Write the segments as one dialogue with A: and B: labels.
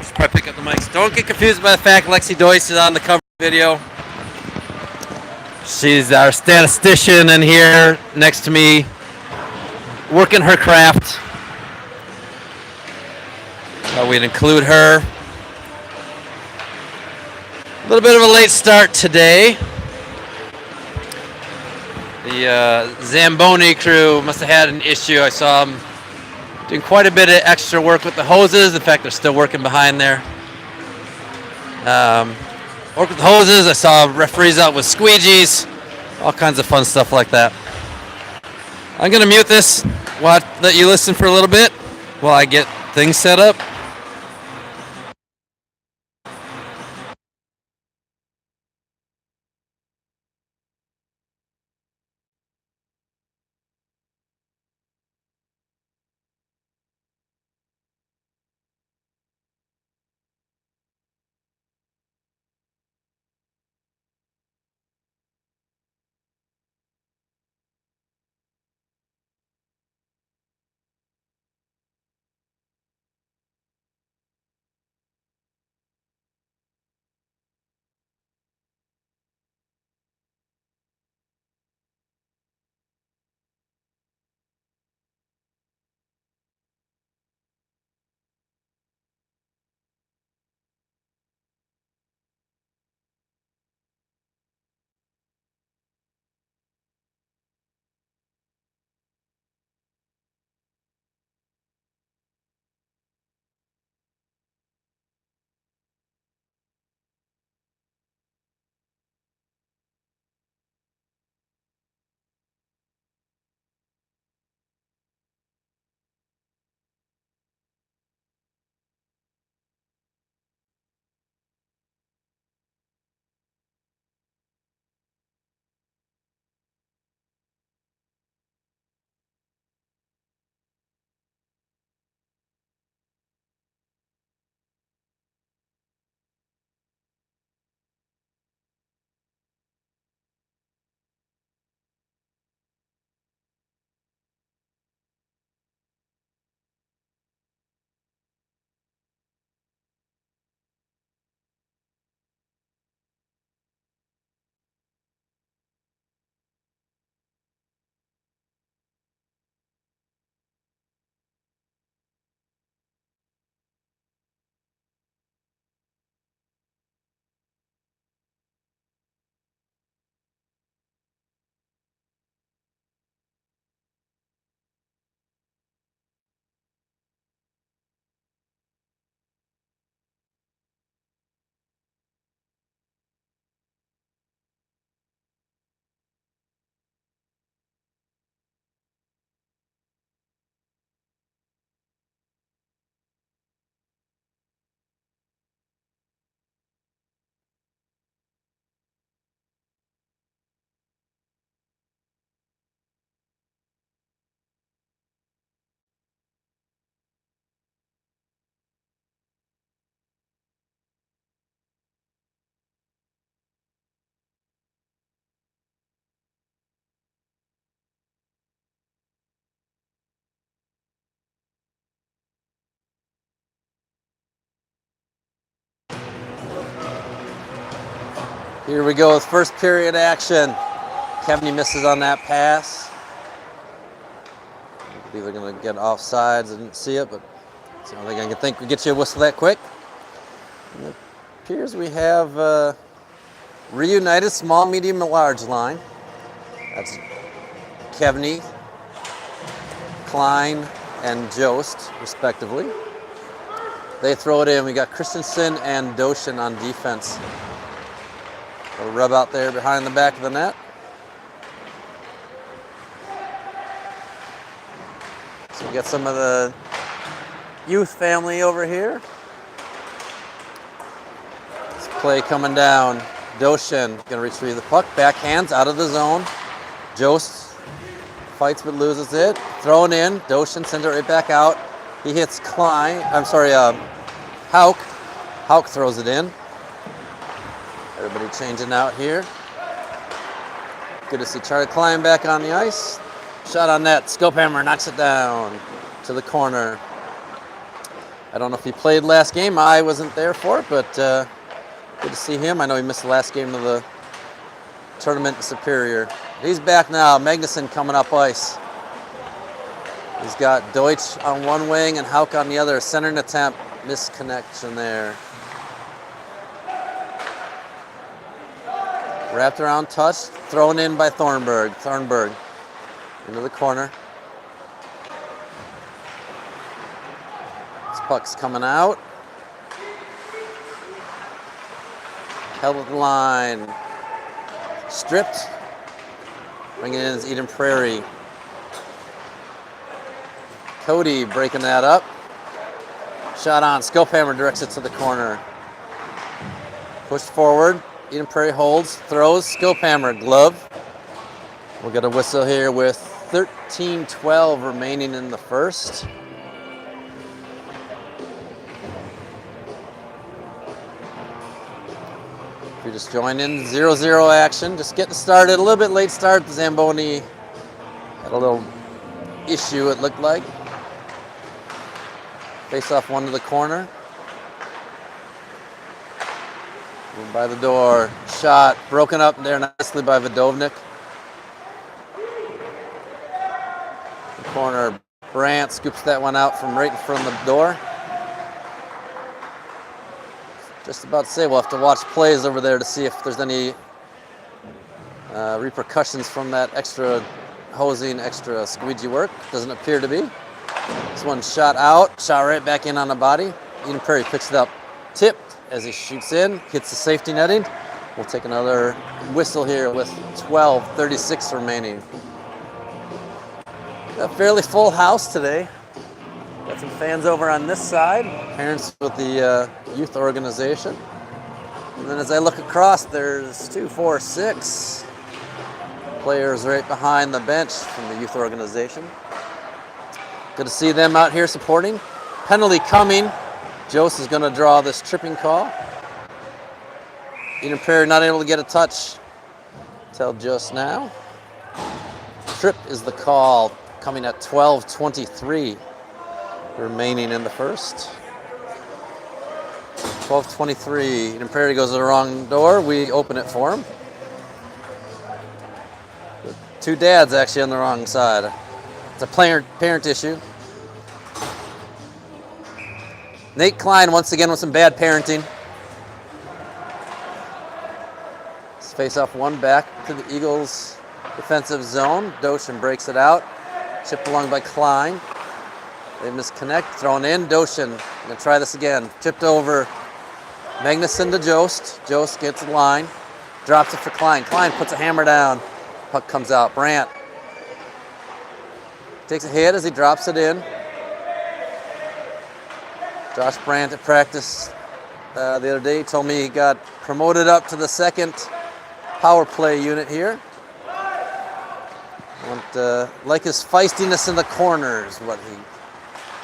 A: Should probably pick up the mics. Don't get confused by the fact Lexi Doyce is on the cover video. She's our statistician in here next to me, working her craft. We'd include her. A little bit of a late start today. The Zamboni crew must have had an issue. I saw them doing quite a bit of extra work with the hoses. In fact, they're still working behind there. Work with the hoses. I saw referees out with squeegees. All kinds of fun stuff like that. I'm going to mute this, let you listen for a little bit while I get things set up. Here we go with first period action. Kevney misses on that pass. I believe they're going to get offsides. I didn't see it, but it's the only thing I can think would get you a whistle that quick. And it appears we have reunited small, medium, and large line. That's Kevney, Klein, and Jost, respectively. They throw it in. We got Christensen and Doshin on defense. A rub out there behind the back of the net. So we got some of the youth family over here. This play coming down. Doshin going to retrieve the puck. Backhands out of the zone. Jost fights but loses it. Thrown in. Doshin sends it right back out. He hits Hauk. Hauk throws it in. Everybody changing out here. Good to see Charlie Klein back on the ice. Shot on net. Scope hammer knocks it down to the corner. I don't know if he played last game. I wasn't there for it, but good to see him. I know he missed the last game of the tournament in Superior. He's back now. Magnuson coming up ice. He's got Deutsch on one wing and Hauk on the other. Centering attempt. Misconnection there. Wrapped around touch. Thrown in by Thornburg. Thornburg into the corner. This puck's coming out. Held at the line. Stripped. Bringing in is Eden Prairie. Cody breaking that up. Shot on. Scope hammer directs it to the corner. Pushed forward. Eden Prairie holds. Throws. Scope hammer. Glove. We'll get a whistle here with 13:12 remaining in the first. If you just join in, 0-0 action. Just getting started. A little bit late start. The Zamboni had a little issue, it looked like. Face off one to the corner. Moved by the door. Shot. Broken up there nicely by Vidovnik. The corner. Brandt scoops that one out from right in front of the door. Just about to say we'll have to watch plays over there to see if there's any repercussions from that extra hosing, extra squeegee work. Doesn't appear to be. This one shot out, shot right back in on the body. Eden Prairie picks it up, tipped as he shoots in, hits the safety netting. We'll take another whistle here with 12:36 remaining. A fairly full house today. Got some fans over on this side, parents with the youth organization. And then as I look across, there's 2, 4, 6 players right behind the bench from the youth organization. Good to see them out here supporting. Penalty coming. Jose is going to draw this tripping call. Eden Prairie not able to get a touch till just now. Trip is the call, coming at 12:23 remaining in the first. 12:23. Eden Prairie goes to the wrong door. We open it for him. Two dads actually on the wrong side. It's a parent issue. Nate Klein once again with some bad parenting. Let's face off one back to the Eagles' defensive zone. Doshin breaks it out. Chipped along by Klein. They misconnect. Thrown in. Doshin. Gonna try this again. Chipped over. Magnuson to Jost. Jost gets the line. Drops it for Klein. Klein puts a hammer down. Puck comes out. Brandt takes a hit as he drops it in. Josh Brandt at practice the other day he told me he got promoted up to the second power play unit here. Like his feistiness in the corners, what he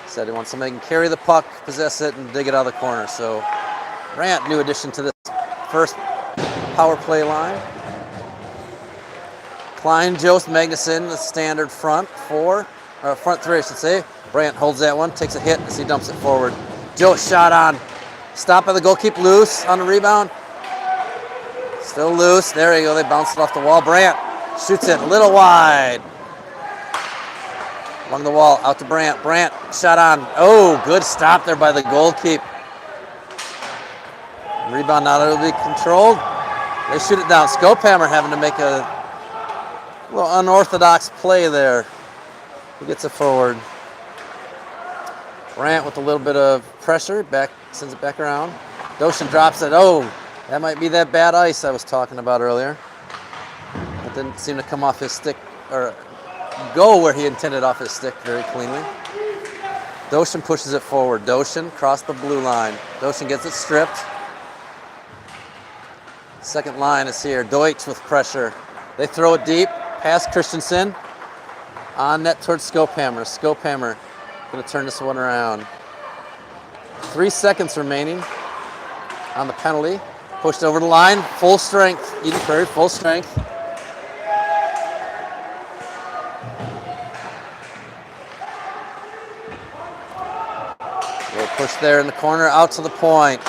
A: said. He wants somebody who can carry the puck, possess it, and dig it out of the corner. So Brandt, new addition to this first power play line. Klein, Jost, Magnuson, the standard front three, I should say. Brandt holds that one, takes a hit as he dumps it forward. Jost shot on. Stop by the goalkeeper, loose on the rebound. Still loose. There you go. They bounced it off the wall. Brandt shoots it a little wide. Along the wall, out to Brandt. Brandt shot on. Oh, good stop there by the goalkeeper. Rebound not able to be controlled. They shoot it down. Scopehammer having to make a little unorthodox play there. He gets it forward. Brandt with a little bit of pressure, sends it back around. Doshin drops it. Oh, that might be that bad ice I was talking about earlier. It didn't seem to come off his stick, or go where he intended off his stick very cleanly. Doshin pushes it forward. Doshin across the blue line. Doshin gets it stripped. Second line is here. Deutsch with pressure. They throw it deep. Past Christensen. On net towards Scopehammer. Scopehammer going to turn this one around. 3 seconds remaining on the penalty. Pushed over the line, full strength. Eden Prairie, full strength. Little push there in the corner, out to the point.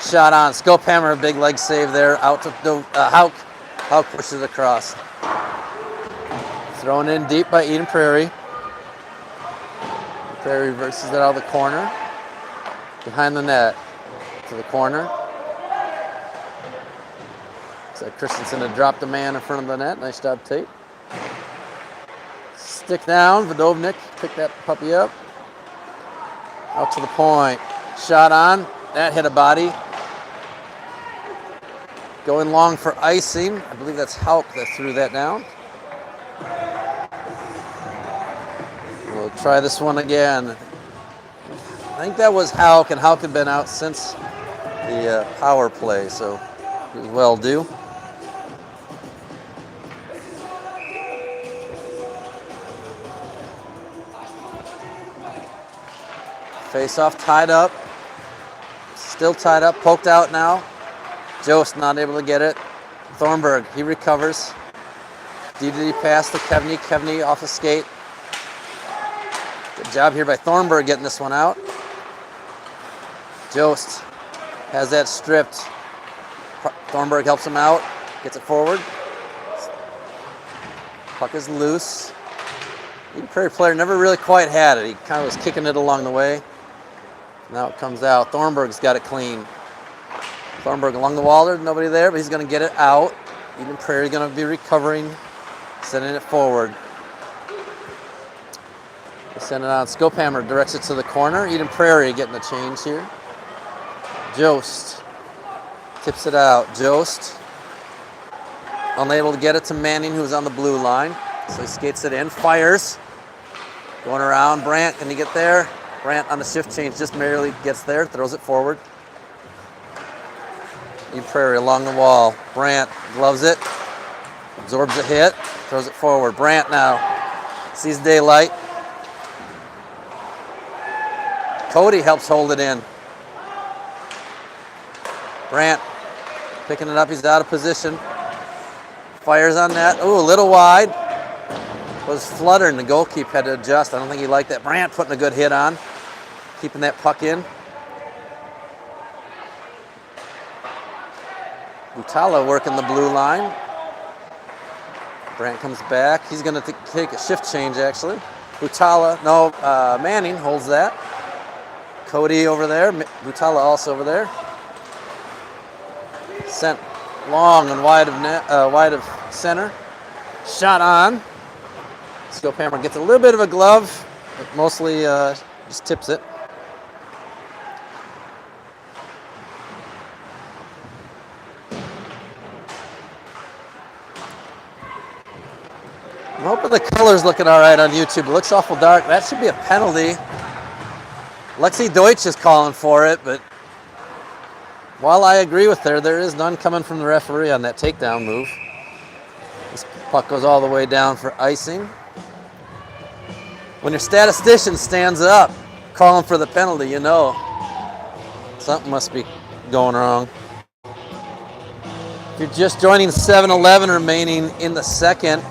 A: Shot on, scope hammer, big leg save there. Out to Hauk. Hauk pushes it across. Thrown in deep by Eden Prairie. Prairie reverses it out of the corner. Behind the net. To the corner. Looks like Christensen had dropped a man in front of the net. Nice job, Tate. Stick down. Vodovnik picked that puppy up. Out to the point. Shot on. That hit a body. Going long for icing. I believe that's Hauk that threw that down. We'll try this one again. I think that was Hauk, and Hauk had been out since the power play, so it was well due. Face off tied up. Still tied up, poked out now. Jost not able to get it. Thornburg, he recovers. DDD pass to Kevney. Kevney off a skate. Good job here by Thornburg getting this one out. Jost has that stripped. Thornburg helps him out. Gets it forward. Puck is loose. Eden Prairie player never really quite had it. He kind of was kicking it along the way. Now it comes out. Thornburg's got it clean. Thornburg along the wall. There's nobody there, but he's going to get it out. Eden Prairie going to be recovering, sending it forward. They send it on. Scope hammer directs it to the corner. Eden Prairie getting the change here. Jost tips it out. Jost unable to get it to Manning, who's on the blue line. So he skates it in. Fires. Going around. Brandt, can he get there? Brandt on the shift change just barely gets there. Throws it forward. Eden Prairie along the wall. Brandt gloves it. Absorbs a hit. Throws it forward. Brandt now sees daylight. Cody helps hold it in. Brandt picking it up. He's out of position. Fires on that. Ooh, a little wide. Was fluttering. The goalkeeper had to adjust. I don't think he liked that. Brandt putting a good hit on. Keeping that puck in. Utala working the blue line. Brandt comes back. He's going to take a shift change, actually. Utala, no, Manning holds that. Cody over there. Utala also over there. Sent long and wide of center. Shot on. Scope hammer gets a little bit of a glove, but mostly just tips it. I'm hoping the color's looking all right on YouTube. It looks awful dark. That should be a penalty. Lexi Deutsch is calling for it, but while I agree with her, there is none coming from the referee on that takedown move. This puck goes all the way down for icing. When your statistician stands up calling for the penalty, you know something must be going wrong. If you're just joining 7-11 remaining in the second,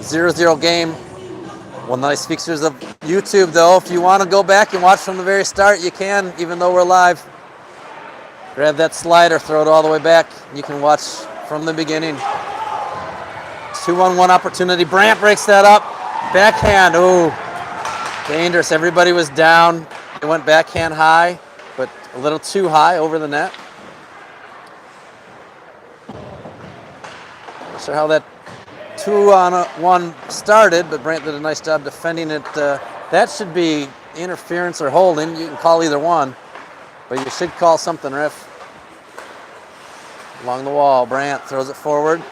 A: 0-0 game. One nice features of YouTube, though. If you want to go back and watch from the very start, you can, even though we're live. Grab that slider, throw it all the way back. You can watch from the beginning. 2-on-1 opportunity. Brandt breaks that up. Backhand. Ooh, dangerous. Everybody was down. It went backhand high, but a little too high over the net. Not sure how that 2-on-1 started, but Brandt did a nice job defending it. That should be interference or holding. You can call either one, but you should call something, ref. Along the wall, Brandt throws it forward.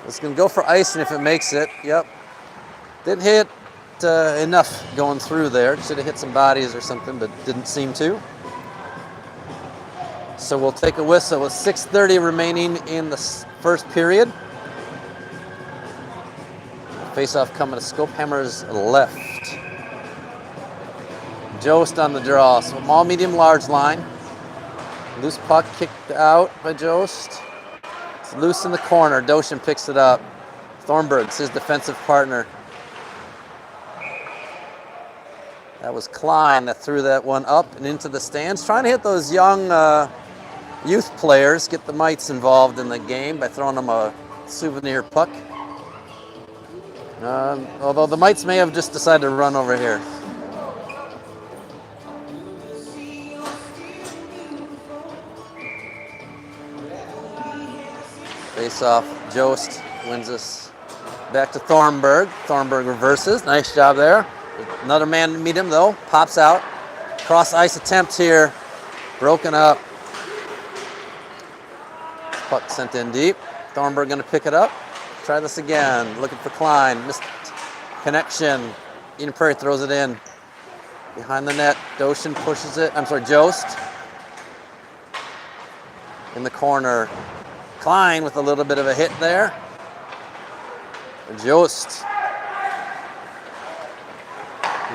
A: It's going to go for icing if it makes it. Yep. Didn't hit enough going through there. Should have hit some bodies or something, but didn't seem to. So we'll take a whistle with 6:30 remaining in the first period. Face-off coming to Scope Hammer's left. Jost on the draw. So small, medium, large line. Loose puck kicked out by Jost. It's loose in the corner. Doshin picks it up. Thornburg's his defensive partner. That was Klein that threw that one up and into the stands. Trying to hit those young youth players, get the mites involved in the game by throwing them a souvenir puck. Although the mites may have just decided to run over here. Face off, Jost wins this. Back to Thornburg. Thornburg reverses. Nice job there. Another man to meet him though. Pops out. Cross ice attempt here. Broken up. Puck sent in deep. Thornburg going to pick it up. Try this again. Looking for Klein. Missed connection. Eden Prairie throws it in. Behind the net. Doshin pushes it. Jost. In the corner. Klein with a little bit of a hit there. Jost.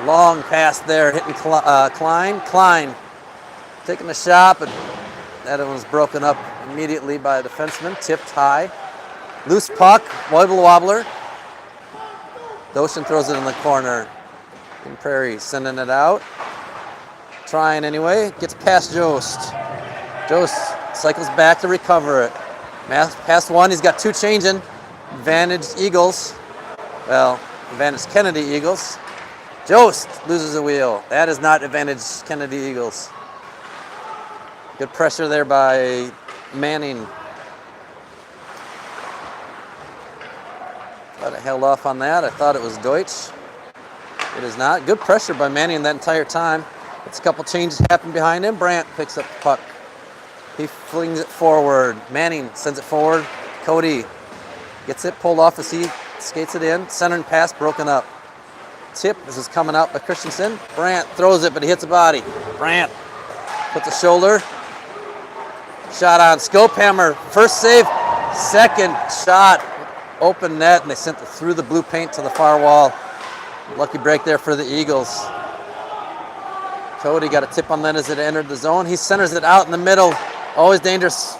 A: Long pass there, hitting Klein. Klein taking a shot, but that one was broken up immediately by a defenseman. Tipped high. Loose puck, wobbler. Doshin throws it in the corner. Eden Prairie sending it out. Trying anyway. Gets past Jost. Jost cycles back to recover it. Past one, he's got two changing. Advantage Eagles. Well, advantage Kennedy Eagles. Jost loses a wheel. That is not advantage Kennedy Eagles. Good pressure there by Manning. Thought I held off on that. I thought it was Deutsch. It is not. Good pressure by Manning that entire time. It's a couple changes happen behind him. Brandt picks up the puck. He flings it forward. Manning sends it forward. Cody gets it pulled off as he skates it in. Center and pass broken up. Tip. This is coming out by Christensen. Brandt throws it, but he hits a body. Brandt puts a shoulder. Shot on. Scopehammer. First save. Second shot. Open net, and they sent it through the blue paint to the far wall. Lucky break there for the Eagles. Cody got a tip on that as it entered the zone. He centers it out in the middle. Always dangerous.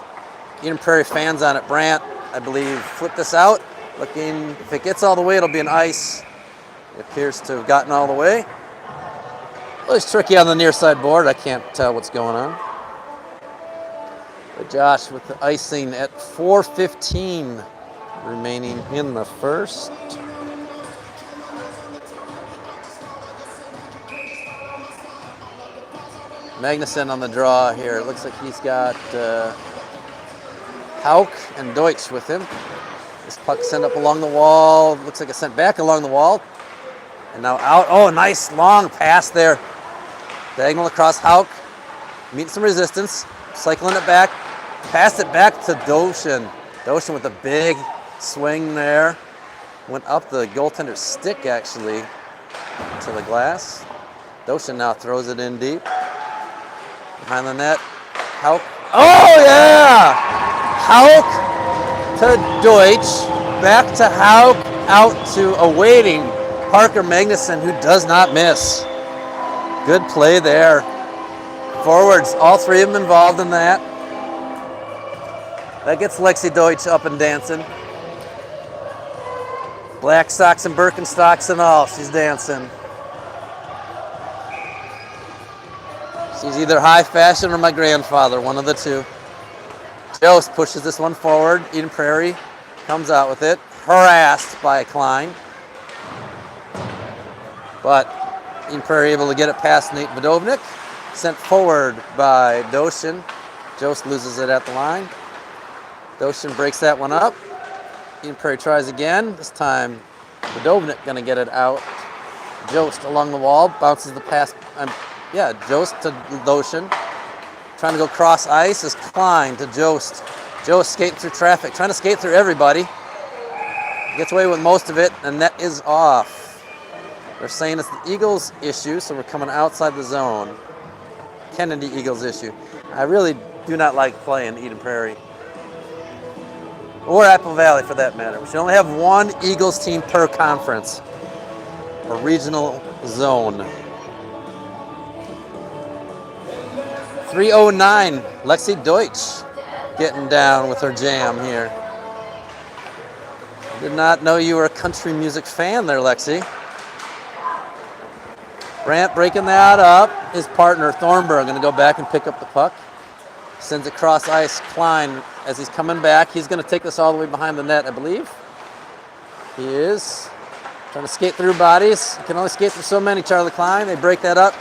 A: Eden Prairie fans on it. Brandt, I believe, flipped this out. Looking, if it gets all the way, it'll be an ice. It appears to have gotten all the way. Well, it's tricky on the near side board. I can't tell what's going on. But Josh with the icing at 4:15 remaining in the first. Magnuson on the draw here. It looks like he's got Hauk and Deutsch with him. This puck sent up along the wall. Looks like it sent back along the wall. And now out. Oh, nice long pass there. Diagonal across Hauk. Meeting some resistance. Cycling it back. Passed it back to Doshin. Doshin with a big swing there. Went up the goaltender's stick, actually, to the glass. Doshin now throws it in deep. Behind the net. Hauk. Oh, yeah! Hauk to Deutsch. Back to Hauk. Out to awaiting Parker Magnuson, who does not miss. Good play there. Forwards, all three of them involved in that. That gets Lexi Deutsch up and dancing. Black socks and Birkenstocks and all, she's dancing. She's either high fashion or my grandfather, one of the two. Jost pushes this one forward. Eden Prairie comes out with it, harassed by Klein. But Eden Prairie able to get it past Nate Vodovnik. Sent forward by Doshin. Jost loses it at the line. Doshin breaks that one up. Eden Prairie tries again. This time, Vodovnik gonna get it out. Jost along the wall, bounces the pass. Jost to Doshin. Trying to go cross ice is Klein to Jost. Jost skating through traffic, trying to skate through everybody. Gets away with most of it, and that is off. They're saying it's the Eagles' issue, so we're coming outside the zone. Kennedy Eagles issue. I really do not like playing Eden Prairie. Or Apple Valley, for that matter. We should only have one Eagles team per conference or regional zone. 3:09. Lexi Deutsch getting down with her jam here. Did not know you were a country music fan there, Lexi. Brandt breaking that up. His partner, Thornburg, going to go back and pick up the puck. Sends it cross ice. Klein, as he's coming back, he's going to take this all the way behind the net, I believe. He is. Trying to skate through bodies. He can only skate through so many, Charlie Klein. They break that up.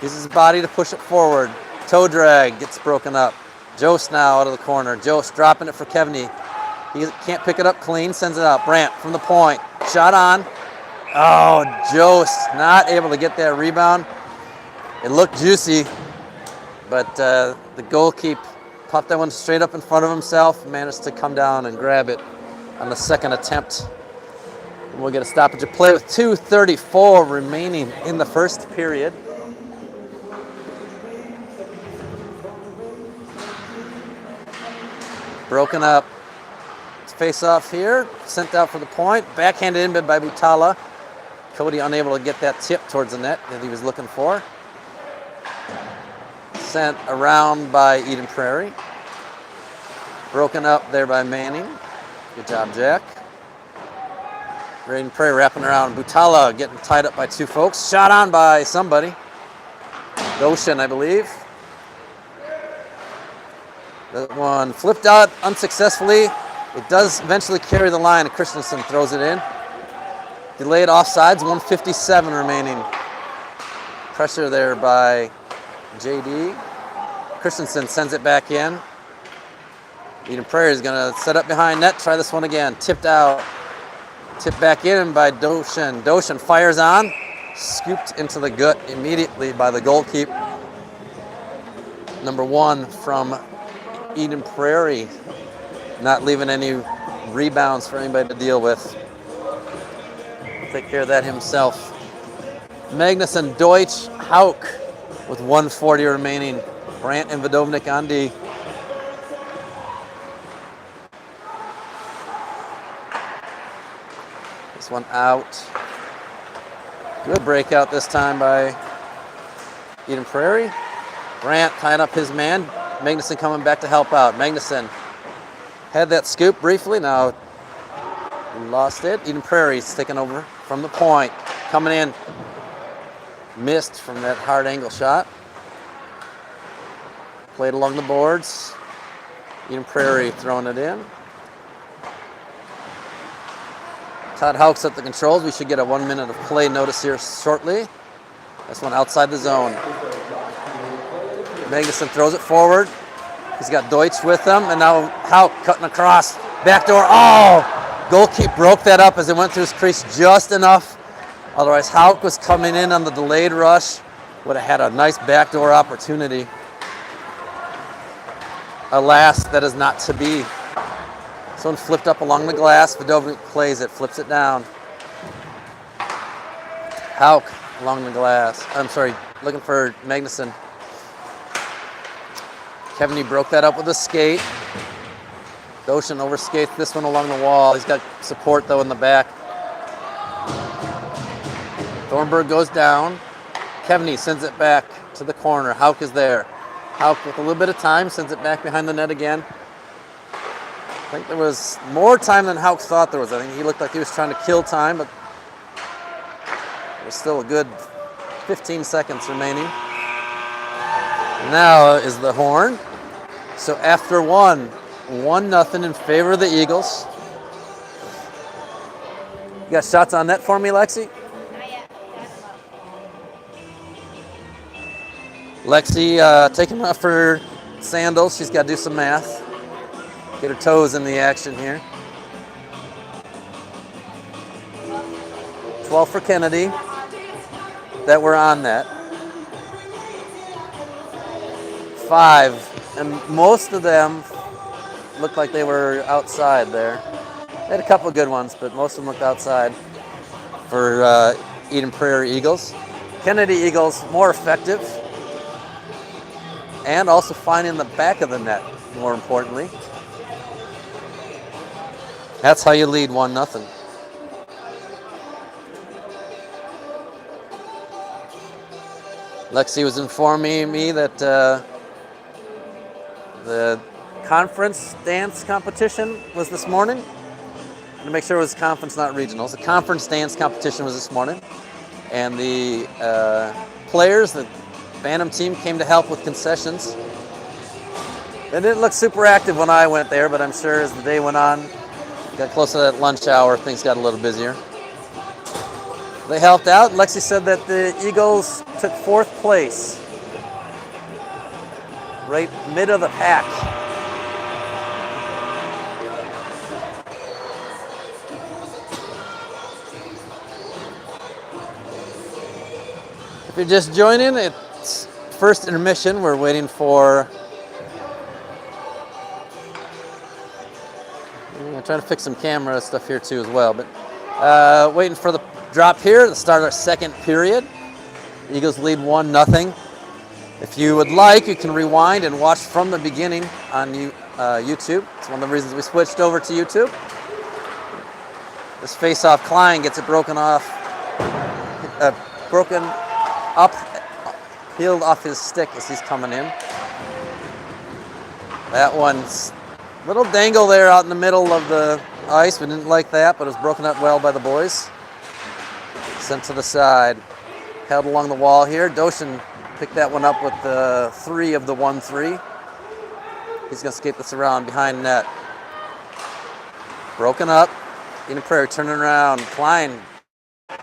A: Uses his body to push it forward. Toe drag gets broken up. Jost now out of the corner. Jost dropping it for Kevney. He can't pick it up clean, sends it out. Brandt from the point. Shot on. Oh, Jost not able to get that rebound. It looked juicy, but the goalkeeper popped that one straight up in front of himself, managed to come down and grab it on the second attempt. And we'll get a stoppage of play with 2:34 remaining in the first period. Broken up. Face off here, sent out for the point, backhanded in by Butala. Cody unable to get that tip towards the net that he was looking for. Sent around by Eden Prairie. Broken up there by Manning. Good job, Jack. Eden Prairie wrapping around. Butala getting tied up by two folks. Shot on by somebody. Goshen, I believe. That one flipped out unsuccessfully. It does eventually carry the line, and Christensen throws it in. Delayed offsides, 1:57 remaining. Pressure there by JD. Christensen sends it back in. Eden Prairie is going to set up behind net, try this one again. Tipped out. Tipped back in by Doshen. Doshen fires on. Scooped into the gut immediately by the goalkeeper. Number 1 from Eden Prairie. Not leaving any rebounds for anybody to deal with. Take care of that himself. Magnuson, Deutsch, Hauk with 1:40 remaining. Brandt and Vodovnik on D. This one out. Good breakout this time by Eden Prairie. Brandt tying up his man. Magnuson coming back to help out. Magnuson had that scoop briefly, now lost it. Eden Prairie's taking over from the point. Coming in, missed from that hard angle shot. Played along the boards. Eden Prairie throwing it in. Todd Hauk's at the controls. We should get a 1 minute of play notice here shortly. This one outside the zone. Magnuson throws it forward. He's got Deutsch with him, and now Hauk cutting across. Backdoor. Oh! Goalkeeper broke that up as it went through his crease just enough. Otherwise, Hauk was coming in on the delayed rush. Would have had a nice backdoor opportunity. Alas, that is not to be. Someone flipped up along the glass. Vodovnik plays it, flips it down. Hauk along the glass. I'm sorry, looking for Magnuson. Kevney broke that up with a skate. Goshen overskates this one along the wall. He's got support, though, in the back. Thornburg goes down. Kevney sends it back to the corner. Hauk is there. Hauk, with a little bit of time, sends it back behind the net again. I think there was more time than Hauk thought there was. I think he looked like he was trying to kill time, but there's still a good 15 seconds remaining. Now is the horn. So after 1-0 in favor of the Eagles. You got shots on net for me, Lexi?
B: Not yet.
A: Lexi taking off her sandals. She's got to do some math. Get her toes in the action here. 12 for Kennedy. That were on net. 5, and most of them looked like they were outside there. They had a couple of good ones, but most of them looked outside for Eden Prairie Eagles. Kennedy Eagles more effective, and also finding the back of the net, more importantly. That's how you lead 1-0. Lexi was informing me that The conference dance competition was this morning. To make sure it was conference, not regionals. The conference dance competition was this morning. And the players, the Bantam team, came to help with concessions. They didn't look super active when I went there, but I'm sure as the day went on, got close to that lunch hour, things got a little busier. They helped out. Lexi said that the Eagles took 4th place, right mid of the pack. If you're just joining, it's first intermission. We're waiting for. I'm trying to fix some camera stuff here too as well, but waiting for the drop here to start our 2nd period. Eagles lead 1-0. If you would like, you can rewind and watch from the beginning on YouTube. It's one of the reasons we switched over to YouTube. This face-off, Klein gets it broken off, peeled off his stick as he's coming in. That one's a little dangle there out in the middle of the ice. We didn't like that, but it was broken up well by the boys. Sent to the side. Held along the wall here. Doshin picked that one up with the 3 of the 1-3. He's going to skate this around behind net. Broken up. Eden Prairie turning around. Klein.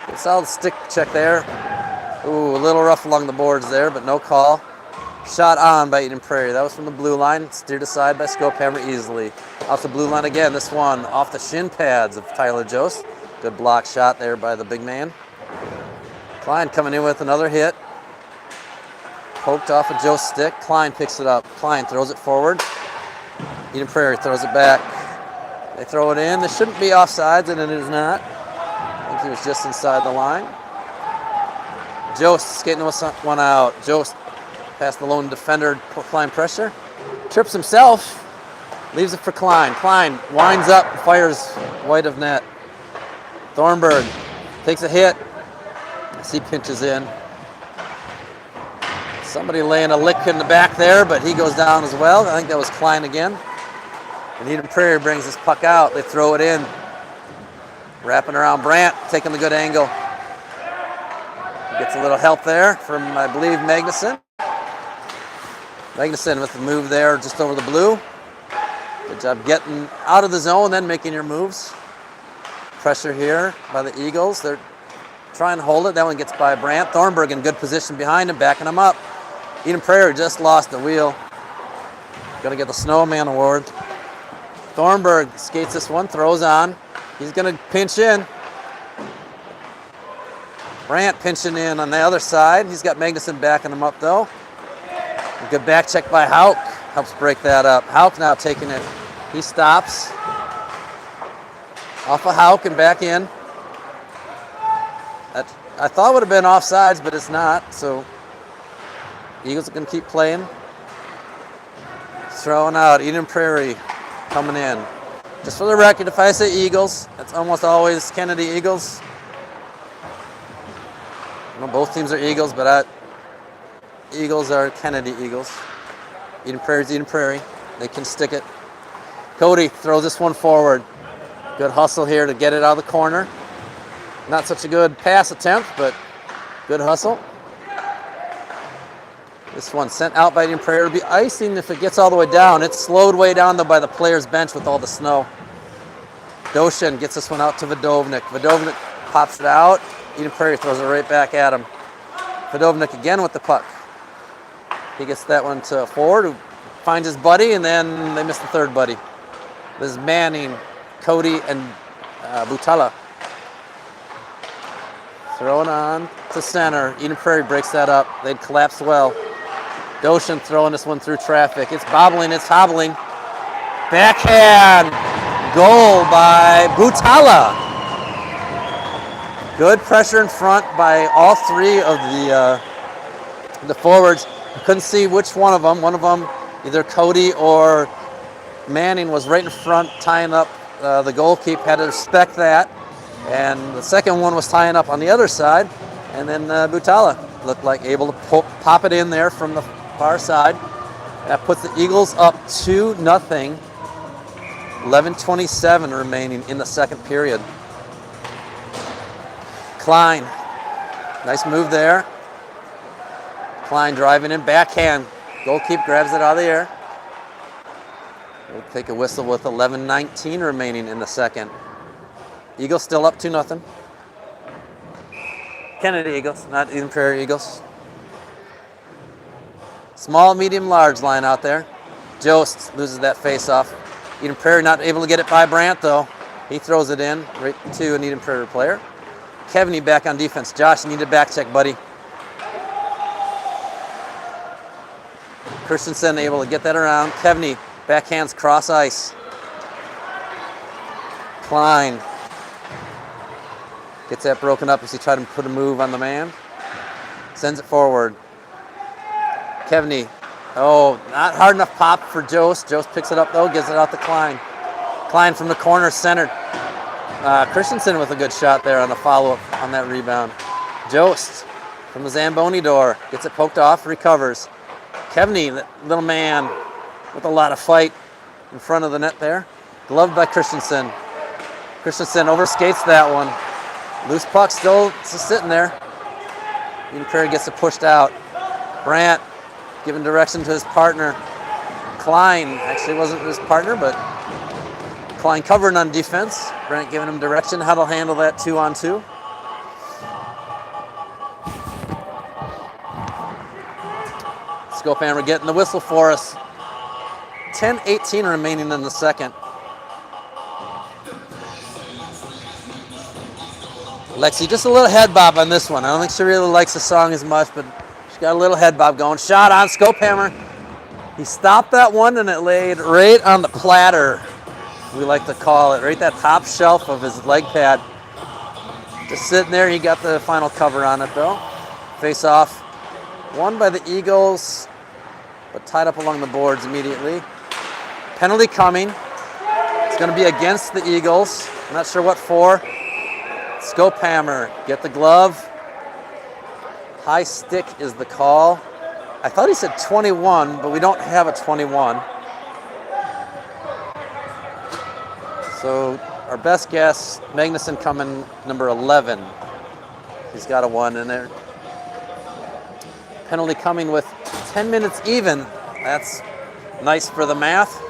A: Good solid stick check there. Ooh, a little rough along the boards there, but no call. Shot on by Eden Prairie. That was from the blue line. Steered aside by Scopehammer easily. Off the blue line again. This one off the shin pads of Tyler Jost. Good block shot there by the big man. Klein coming in with another hit. Poked off of Joe's stick. Klein picks it up. Klein throws it forward. Eden Prairie throws it back. They throw it in. This shouldn't be offsides, and it is not. I think he was just inside the line. Jost skating with one out. Jost past the lone defender, applying pressure. Trips himself. Leaves it for Klein. Klein winds up and fires wide of net. Thornburg takes a hit. As he pinches in. Somebody laying a lick in the back there, but he goes down as well. I think that was Klein again. And Eden Prairie brings this puck out. They throw it in. Wrapping around Brandt, taking the good angle. Gets a little help there from, I believe, Magnuson. Magnuson with the move there just over the blue. Good job getting out of the zone, then making your moves. Pressure here by the Eagles. They're trying to hold it. That one gets by Brandt. Thornburg in good position behind him, backing him up. Eden Prairie just lost the wheel. Gonna get the Snowman Award. Thornburg skates this one, throws on. He's gonna pinch in. Brandt pinching in on the other side. He's got Magnuson backing him up though. A good back check by Hauk. Helps break that up. Hauk now taking it. He stops. Off of Hauk and back in. That I thought would have been offsides, but it's not. So Eagles are going to keep playing. Throwing out. Eden Prairie coming in. Just for the record, if I say Eagles, it's almost always Kennedy Eagles. Well, both teams are Eagles, but Eagles are Kennedy Eagles. Eden Prairie's Eden Prairie. They can stick it. Cody throws this one forward. Good hustle here to get it out of the corner. Not such a good pass attempt, but good hustle. This one sent out by Eden Prairie. It'll be icing if it gets all the way down. It's slowed way down though by the player's bench with all the snow. Doshin gets this one out to Vodovnik. Vodovnik pops it out. Eden Prairie throws it right back at him. Vodovnik again with the puck. He gets that one to forward, who finds his buddy, and then they miss the third buddy. This is Manning, Cody, and Butala. Throwing on to center. Eden Prairie breaks that up. They'd collapsed well. Doshin throwing this one through traffic. It's bobbling, it's hobbling. Backhand goal by Butala. Good pressure in front by all three of the forwards. I couldn't see which one of them. One of them, either Cody or Manning, was right in front tying up the goalkeeper. Had to respect that. And the second one was tying up on the other side. And then Butala looked like able to pop it in there from the far side. That puts the Eagles up 2-0. 11:27 remaining in the second period. Klein, nice move there. Klein driving in, backhand. Goalkeeper grabs it out of the air. We'll take a whistle with 11:19 remaining in the second. Eagles still up 2-0. Kennedy Eagles, not Eden Prairie Eagles. Small, medium, large line out there. Jost loses that face-off. Eden Prairie not able to get it by Brandt, though. He throws it in right to an Eden Prairie player. Kevney back on defense. Josh, you need a back check, buddy. Christensen able to get that around. Kevney, backhands cross ice. Klein gets that broken up as he tried to put a move on the man. Sends it forward. Kevney. Oh, not hard enough pop for Jost. Jost picks it up, though, gives it out to Klein. Klein from the corner, centered. Christensen with a good shot there on the follow-up on that rebound. Jost from the Zamboni door. Gets it poked off, recovers. Kevney, little man with a lot of fight in front of the net there. Gloved by Christensen. Christensen overskates that one. Loose puck still sitting there. Eden Prairie gets it pushed out. Brandt giving direction to his partner. Klein actually wasn't his partner, but Klein covering on defense. Brandt giving him direction how to handle that 2-on-2. Scopehammer getting the whistle for us. 10:18 remaining in the second. Lexi, just a little head bob on this one. I don't think she really likes the song as much, but she got a little head bob going. Shot on Scopehammer. He stopped that one and it laid right on the platter, we like to call it, right that top shelf of his leg pad. Just sitting there, he got the final cover on it though. Face off, won by the Eagles, but tied up along the boards immediately. Penalty coming. It's going to be against the Eagles. I'm not sure what for. Scopehammer, get the glove. High stick is the call. I thought he said 21, but we don't have a 21. So our best guess, Magnuson coming number 11. He's got a 1 in there. Penalty coming with 10 minutes even. That's nice for the math.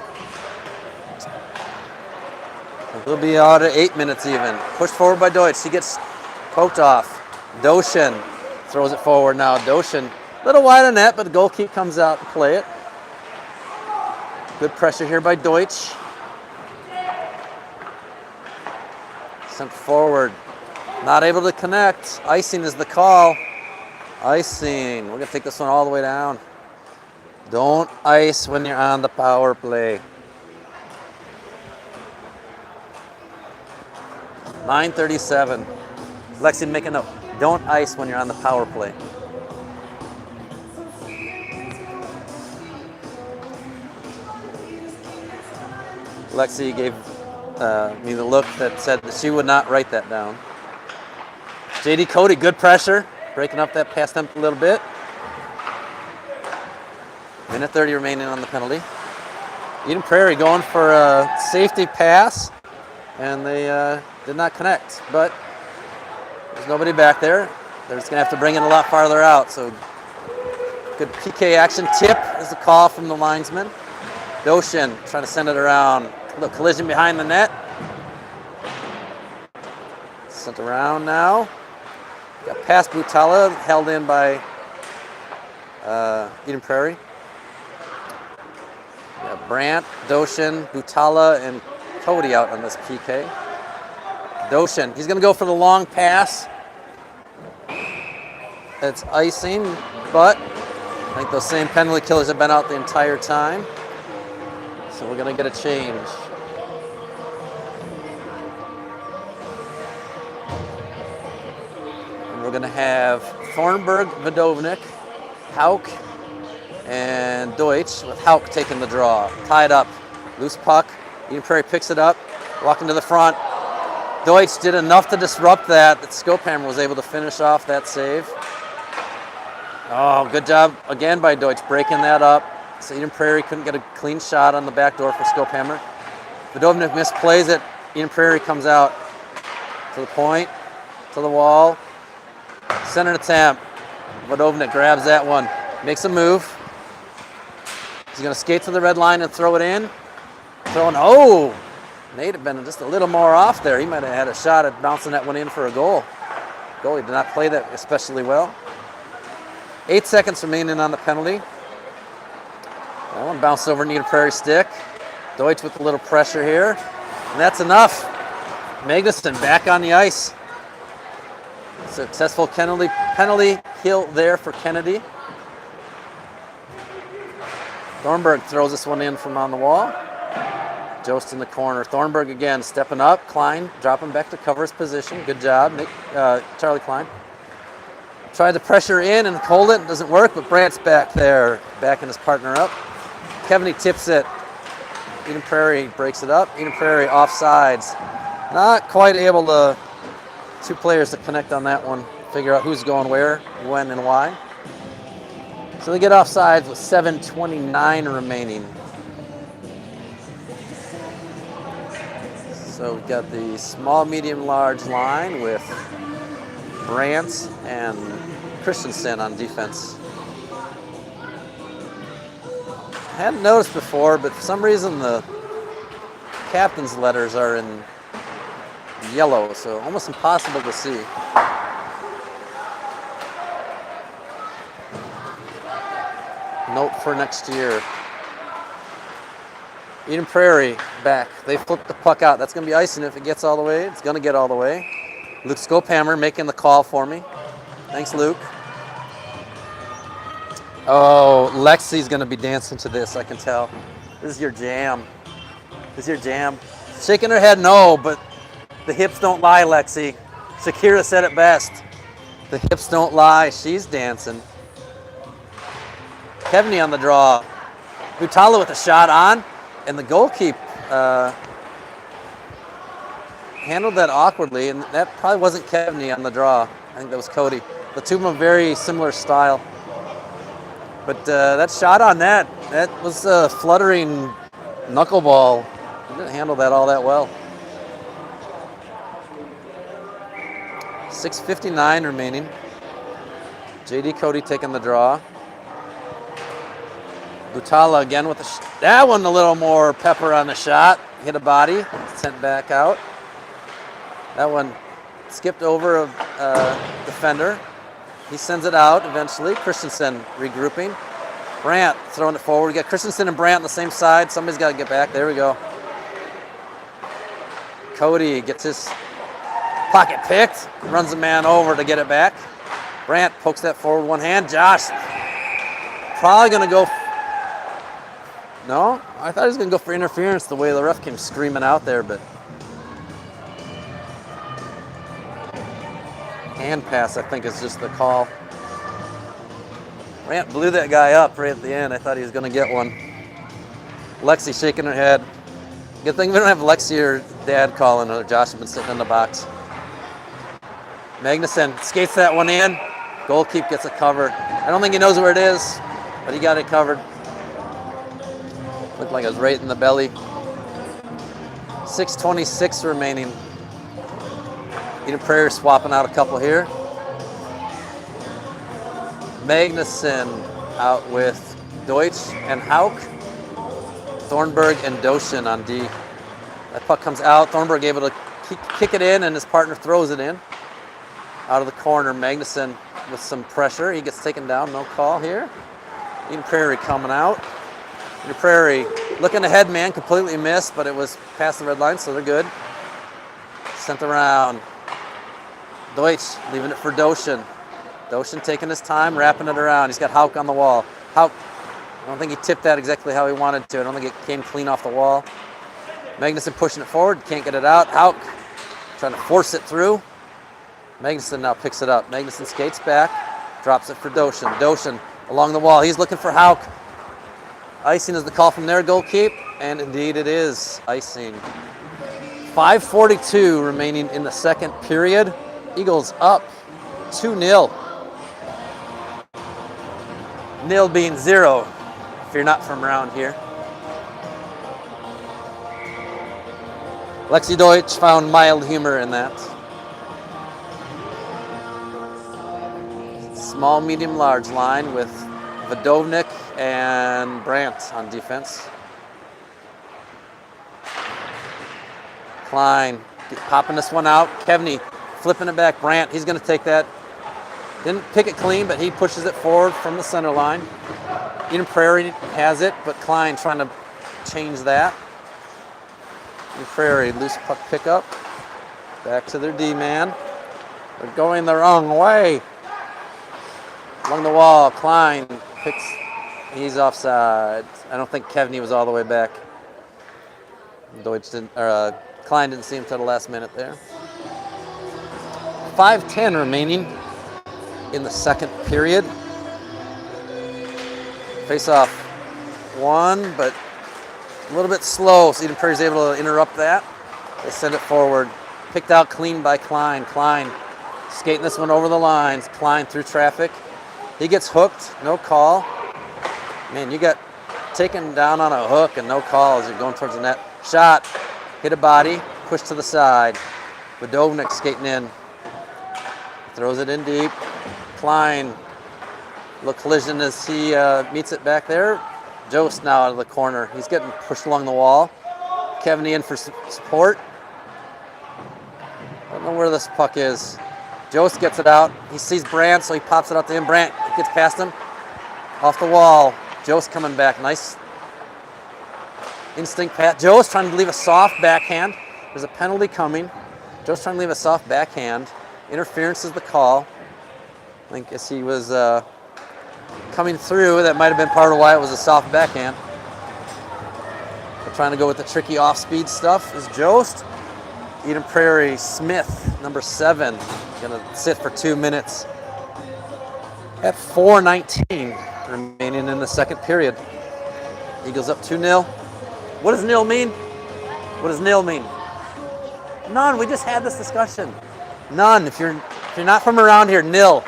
A: We'll be out at 8 minutes even. Pushed forward by Deutsch. He gets poked off. Doshin throws it forward now. Doshin, a little wide on net, but the goalkeeper comes out to play it. Good pressure here by Deutsch. Sent forward. Not able to connect. Icing is the call. Icing. We're going to take this one all the way down. Don't ice when you're on the power play. 9:37. Lexi, make a note. Don't ice when you're on the power play. Lexi gave me the look that said that she would not write that down. JD Cody, good pressure. Breaking up that pass tempo a little bit. Minute 30 remaining on the penalty. Eden Prairie going for a safety pass, and they did not connect, but there's nobody back there. They're just going to have to bring it a lot farther out. So good PK action. Tip is the call from the linesman. Doshin trying to send it around. Look, collision behind the net. Sent around now. Got past Butala, held in by Eden Prairie. Got Brandt, Doshin, Butala, and Cody out on this PK. Doshin, he's going to go for the long pass. It's icing, but I think those same penalty killers have been out the entire time. So we're going to get a change. And we're going to have Thornburg, Vidovnik, Hauk, and Deutsch, with Hauk taking the draw. Tied up, loose puck. Eden Prairie picks it up, walking to the front. Deutsch did enough to disrupt that Scopehammer was able to finish off that save. Oh, good job again by Deutsch breaking that up. so Eden Prairie couldn't get a clean shot on the back door for Skopehammer. Vodovnik misplays it. Eden Prairie comes out to the point, to the wall. Center attempt. Vodovnik grabs that one, makes a move. He's going to skate to the red line and throw it in. Throwing, oh! Nate had been just a little more off there. He might have had a shot at bouncing that one in for a goal. Goalie did not play that especially well. 8 seconds remaining on the penalty. That one bounced over Eden Prairie stick. Deutsch with a little pressure here. And that's enough. Magnuson back on the ice. Successful penalty kill there for Kennedy. Thornburg throws this one in from on the wall. Jost in the corner. Thornburg again stepping up. Klein dropping back to cover his position. Good job, Charlie Klein. Tried to pressure in and hold it. Doesn't work, but Brandt's back there, backing his partner up. Kevney tips it. Eden Prairie breaks it up. Eden Prairie offsides. Not quite able to, two players to connect on that one, figure out who's going where, when, and why. So they get offsides with 7:29 remaining. So we've got the small, medium, large line with Brandt and Christensen on defense. I hadn't noticed before, but for some reason the captain's letters are in yellow, so almost impossible to see. Note for next year. Eden Prairie back. They flipped the puck out. That's going to be icing if it gets all the way. It's going to get all the way. Luke Skopehammer making the call for me. Thanks, Luke. Oh, Lexi's going to be dancing to this, I can tell. This is your jam. This is your jam. Shaking her head no, but the hips don't lie, Lexi. Shakira said it best. The hips don't lie. She's dancing. Kevney on the draw. Butala with a shot on, and the goalkeeper handled that awkwardly, and that probably wasn't Kevney on the draw. I think that was Cody. The two of them very similar style. But that shot on that was a fluttering knuckleball. He didn't handle that all that well. 6:59 remaining. JD Cody taking the draw. Butala again with that one, a little more pepper on the shot. Hit a body, sent back out. That one skipped over a defender. He sends it out eventually. Christensen regrouping. Brandt throwing it forward. We got Christensen and Brandt on the same side. Somebody's got to get back. There we go. Cody gets his pocket picked, runs the man over to get it back. Brandt pokes that forward one hand. Josh probably going to go. No, I thought he was going to go for interference the way the ref came screaming out there, but hand pass, I think, is just the call. Brandt blew that guy up right at the end. I thought he was going to get one. Lexi shaking her head. Good thing we don't have Lexi or Dad calling, or Josh has been sitting in the box. Magnuson skates that one in. Goalkeeper gets it covered. I don't think he knows where it is, but he got it covered. Looked like it was right in the belly. 6:26 remaining. Eden Prairie swapping out a couple here. Magnuson out with Deutsch and Hauk. Thornburg and Doshin on D. That puck comes out. Thornburg able to kick it in, and his partner throws it in. Out of the corner, Magnuson with some pressure. He gets taken down. No call here. Eden Prairie coming out. Eden Prairie looking ahead, man. Completely missed, but it was past the red line, so they're good. Sent around. Deutsch leaving it for Doshin. Doshin taking his time, wrapping it around. He's got Hauk on the wall. Hauk, I don't think he tipped that exactly how he wanted to. I don't think it came clean off the wall. Magnuson pushing it forward, can't get it out. Hauk trying to force it through. Magnuson now picks it up. Magnuson skates back, drops it for Doshin. Doshin along the wall. He's looking for Hauk. Icing is the call from their goalkeep, and indeed it is icing. 5:42 remaining in the second period. Eagles up 2-0. Nil being 0. if you're not from around here. Lexi Deutsch found mild humor in that. Small, medium, large line with Vodovnik and Brandt on defense. Klein popping this one out. Kevney flipping it back. Brandt, he's going to take that. Didn't pick it clean, but he pushes it forward from the center line. Eden Prairie has it, but Klein trying to change that. Eden Prairie, loose puck pickup. Back to their D-man. They're going the wrong way. Along the wall, Klein picks, he's offside. I don't think Kevney was all the way back. Klein didn't see him till the last minute there. 5:10 remaining in the second period. Face off one, but a little bit slow, so Eden Prairie's able to interrupt that. They send it forward. Picked out clean by Klein. Klein skating this one over the lines. Klein through traffic. He gets hooked, no call. Man, you got taken down on a hook and no call as you're going towards the net. Shot, hit a body, push to the side. Vodovnik skating in. Throws it in deep. Klein, little collision as he meets it back there. Jost now out of the corner. He's getting pushed along the wall. Kevney in for support. I don't know where this puck is. Jost gets it out. He sees Brandt, so he pops it out to him. Brandt gets past him. Off the wall. Jost coming back. Nice instinct pass. Jost trying to leave a soft backhand. There's a penalty coming. Jost trying to leave a soft backhand. Interference is the call. I think as he was coming through, that might have been part of why it was a soft backhand. But trying to go with the tricky off-speed stuff is Jost. Eden Prairie, Smith, number 7, gonna sit for 2 minutes. At 4:19 remaining in the second period. Eagles up 2-0. What does nil mean? What does nil mean? None. We just had this discussion. None. If you're not from around here, nil.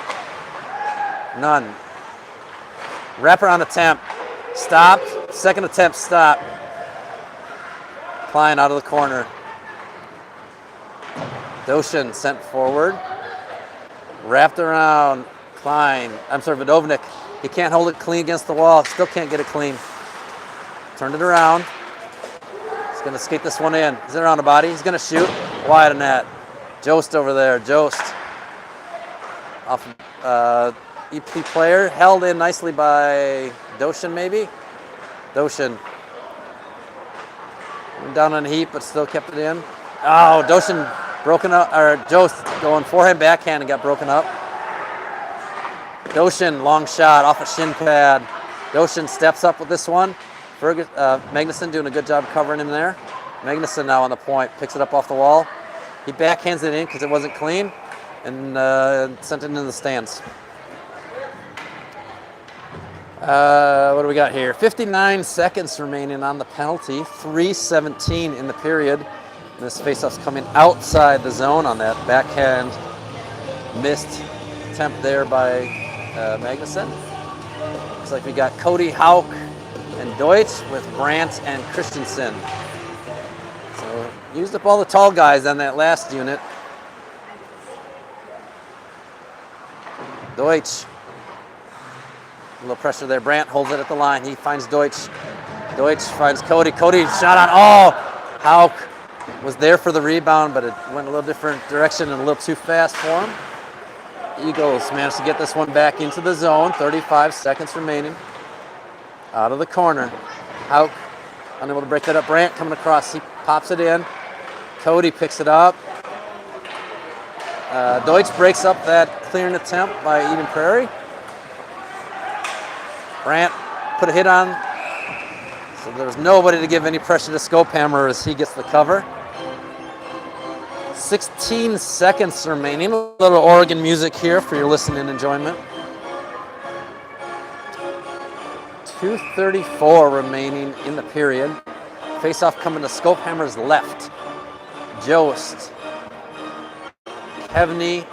A: None. Wraparound attempt. Stopped. Second attempt, stop. Klein out of the corner. Doshin sent forward. Wrapped around. Klein. Vodovnik. He can't hold it clean against the wall. Still can't get it clean. Turned it around. He's going to skate this one in. He's around the body. He's going to shoot. Wide of net. Jost over there. Jost. Off EP player. Held in nicely by Doshin, maybe? Doshin. Went down on a heap, but still kept it in. Oh, Doshin broken up. Or Jost going forehand, backhand and got broken up. Doshin, long shot off a shin pad. Doshin steps up with this one. Magnuson doing a good job covering him there. Magnuson now on the point. Picks it up off the wall. He backhands it in because it wasn't clean and sent it into the stands. What do we got here? 59 seconds remaining on the penalty. 3:17 in the period. And this faceoff's coming outside the zone on that backhand missed attempt there by Magnuson. Looks like we got Cody, Hauk, and Deutsch with Brandt and Christensen. So used up all the tall guys on that last unit. Deutsch. A little pressure there. Brandt holds it at the line. He finds Deutsch. Deutsch finds Cody. Cody shot on. Oh! Hauk was there for the rebound, but it went a little different direction and a little too fast for him. Eagles managed to get this one back into the zone. 35 seconds remaining. Out of the corner. Hauk unable to break that up. Brandt coming across. He pops it in. Cody picks it up. Deutsch breaks up that clearing attempt by Eden Prairie. Brandt put a hit on. So there's nobody to give any pressure to Scopehammer as he gets the cover. 16 seconds remaining. A little Oregon music here for your listening enjoyment. 2:34 remaining in the period. Face-off coming to Scopehammer's left. Jost. Kevney.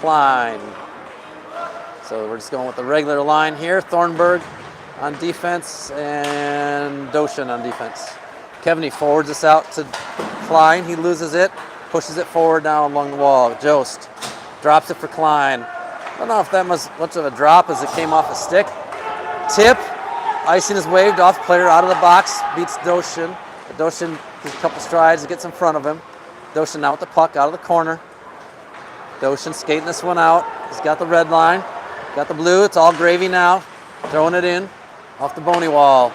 A: Klein. So we're just going with the regular line here. Thornburg on defense and Doshin on defense. Kevney forwards this out to Klein. He loses it, pushes it forward now along the wall. Jost drops it for Klein. I don't know if that was much of a drop as it came off a stick. Tip, icing is waved off, player out of the box, beats Doshin. Doshin takes a couple strides, gets in front of him. Doshin now with the puck out of the corner. Doshin skating this one out. He's got the red line, got the blue. It's all gravy now. Throwing it in off the Boney wall.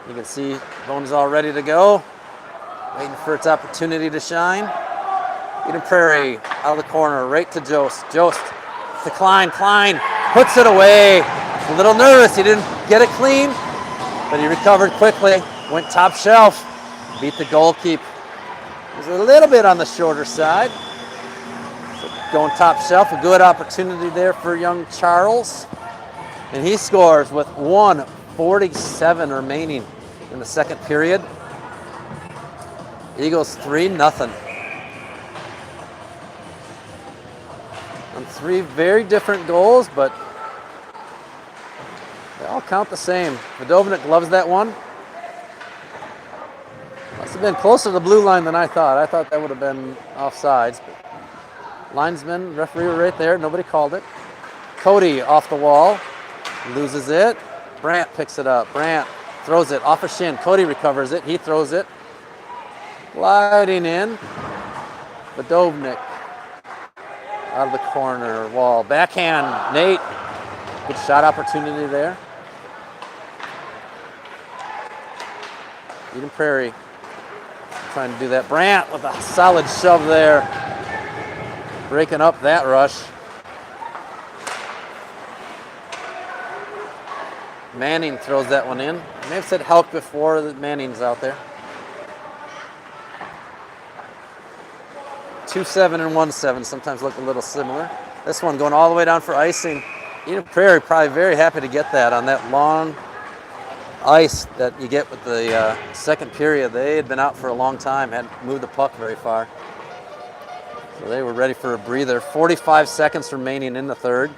A: You can see Boney's all ready to go. Waiting for its opportunity to shine. Eden Prairie out of the corner, right to Jost. Jost to Klein. Klein puts it away. A little nervous. He didn't get it clean, but he recovered quickly. Went top shelf. Beat the goalkeeper. It was a little bit on the shorter side. So going top shelf, a good opportunity there for young Charles. And he scores with 1:47 remaining in the second period. Eagles 3-0. On three very different goals, but they all count the same. Vidovnik loves that one. Must have been closer to the blue line than I thought. I thought that would have been offsides. But linesman, referee were right there. Nobody called it. Cody off the wall. Loses it. Brandt picks it up. Brandt throws it off a shin. Cody recovers it. He throws it. Gliding in. Vidovnik out of the corner wall. Backhand. Nate. Good shot opportunity there. Eden Prairie trying to do that. Brandt with a solid shove there. Breaking up that rush. Manning throws that one in. I may have said Helk before, that Manning's out there. 2-7 and 1-7 sometimes look a little similar. This one going all the way down for icing. Eden Prairie probably very happy to get that on that long ice that you get with the second period. They had been out for a long time, hadn't moved the puck very far. So they were ready for a breather. 45 seconds remaining in the third.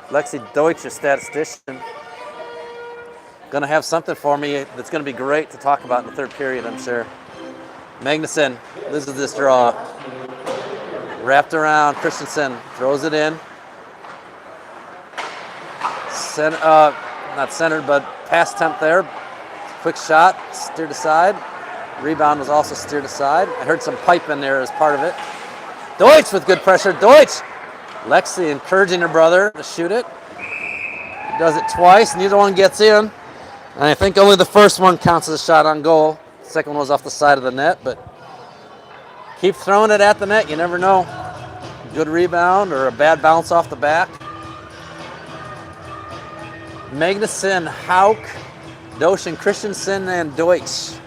A: Lexi Deutsch, a statistician, going to have something for me that's going to be great to talk about in the third period, I'm sure. Magnuson loses this draw. Wrapped around, Christensen throws it in. Not centered, but pass attempt there. Quick shot, steered aside. Rebound was also steered aside. I heard some pipe in there as part of it. Deutsch with good pressure. Deutsch! Lexi encouraging her brother to shoot it. He does it twice. Neither one gets in. And I think only the first one counts as a shot on goal. The second one was off the side of the net, but keep throwing it at the net. You never know. Good rebound or a bad bounce off the back. Magnuson, Hauk, Doshin, Christensen, and Deutsch.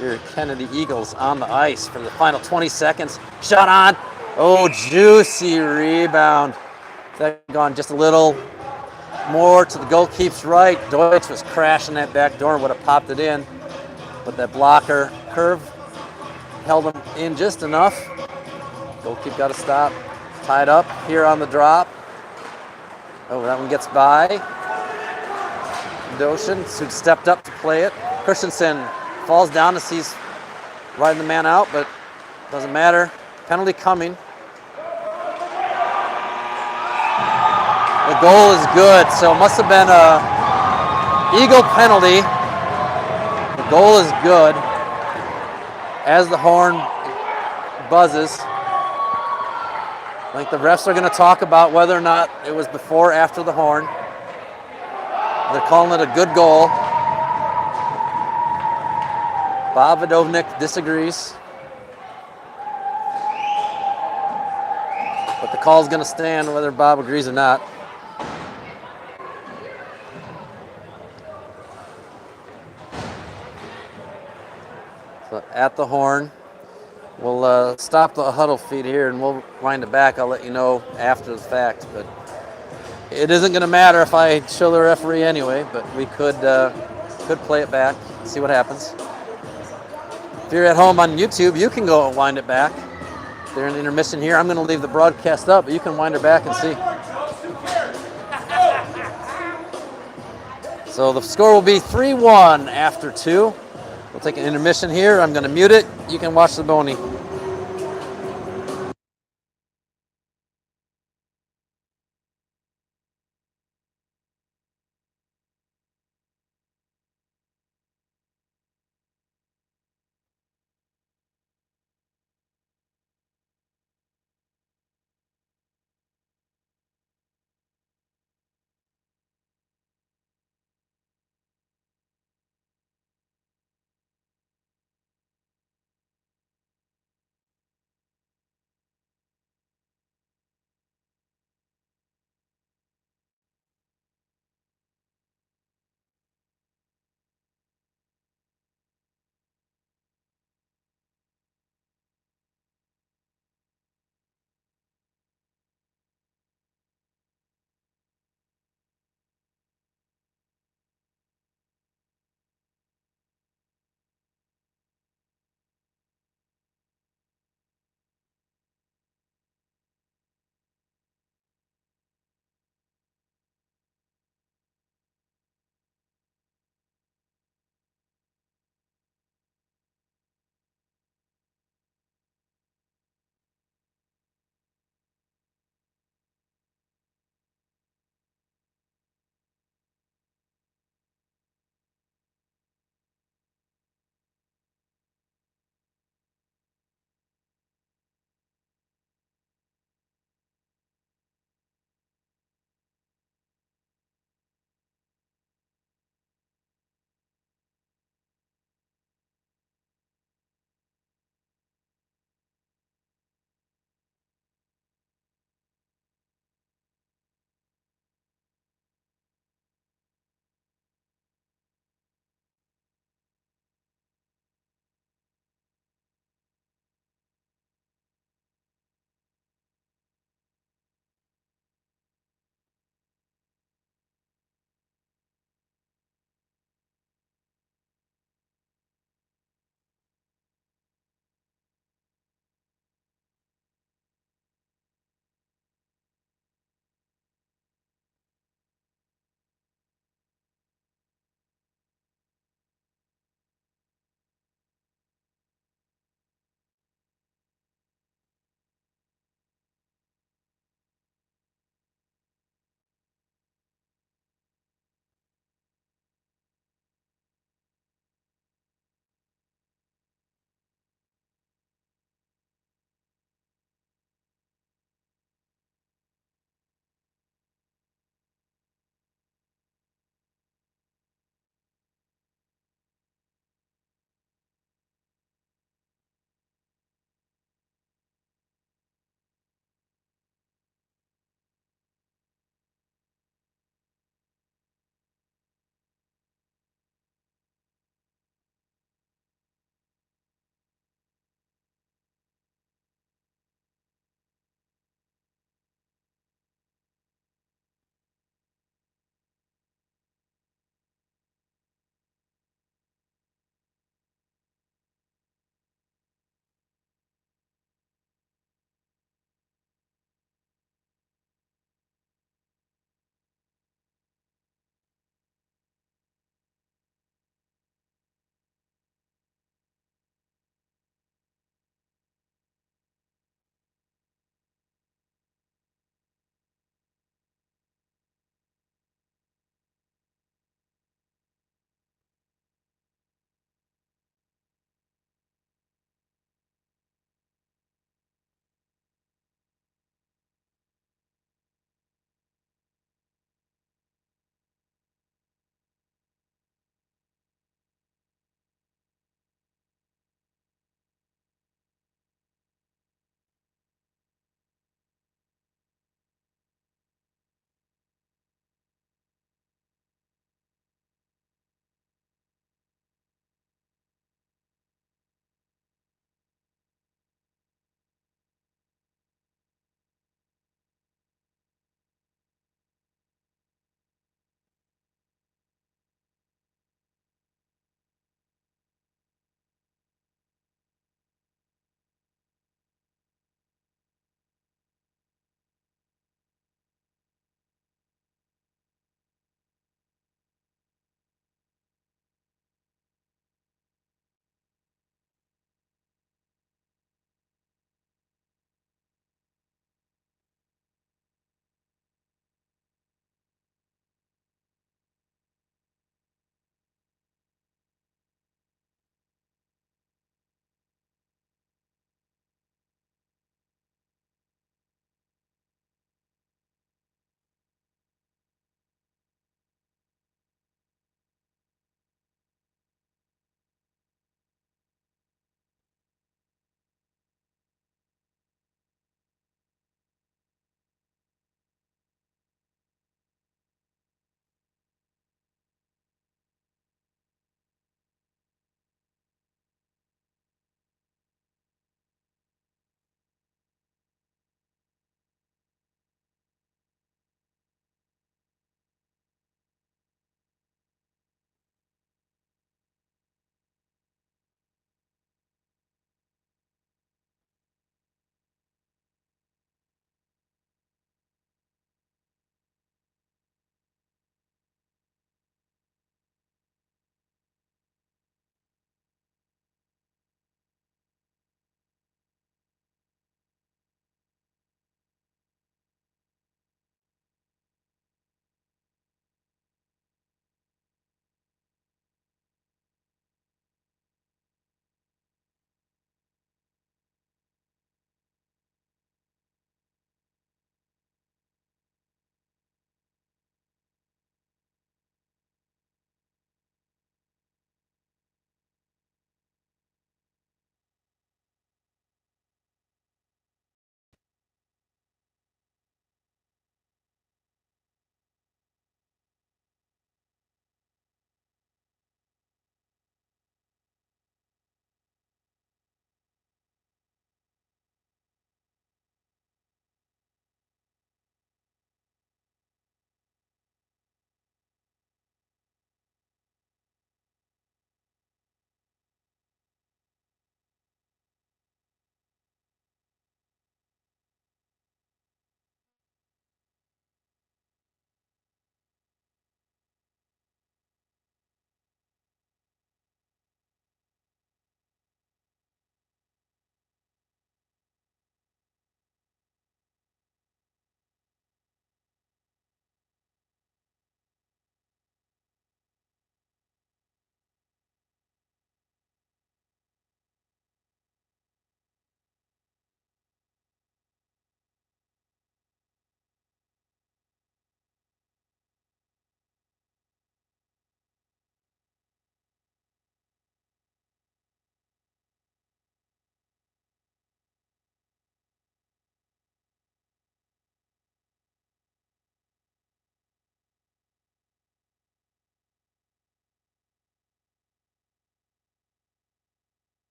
A: Your Kennedy Eagles on the ice for the final 20 seconds. Shot on. Oh, juicy rebound. That gone just a little more to the goalkeeper's right. Deutsch was crashing that back door and would have popped it in. But that blocker curve held him in just enough. Goalkeeper got to stop. Tied up here on the drop. Oh, that one gets by. Doshin, who stepped up to play it. Christensen falls down as he's riding the man out, but doesn't matter. Penalty coming. The goal is good, so it must have been a Eagle penalty. The goal is good. As the horn buzzes, I think the refs are going to talk about whether or not it was before or after the horn. They're calling it a good goal. Bob Vidovnik disagrees. But the call's going to stand whether Bob agrees or not. So at the horn, we'll stop the huddle feed here and we'll wind it back. I'll let you know after the fact. But it isn't going to matter if I show the referee anyway, but we could play it back, see what happens. If you're at home on YouTube, you can go and wind it back. During the intermission here, I'm going to leave the broadcast up, but you can wind it back and see. So the score will be 3-1 after 2. We'll take an intermission here. I'm going to mute it. You can watch the Boney.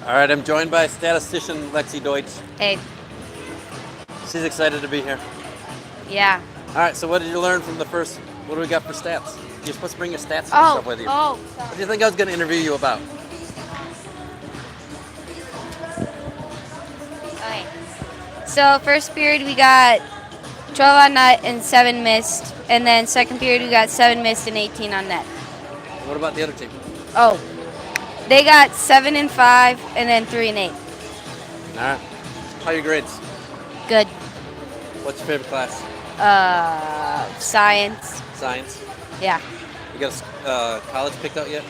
A: All right, I'm joined by statistician Lexi Deutsch.
B: Hey.
A: She's excited to be here.
B: Yeah.
A: All right, so what did you learn from the first? What do we got for stats? You're supposed to bring your stats and stuff with you.
B: Oh.
A: What do you think I was going to interview you about?
B: Okay. So first period we got 12 on net and 7 missed, and then second period we got 7 missed and 18 on net.
A: What about the other team?
B: Oh. They got 7 and 5, and then 3 and 8.
A: All right. How are your grades?
B: Good.
A: What's your favorite class?
B: Science.
A: Science.
B: Yeah.
A: You got a college picked out yet?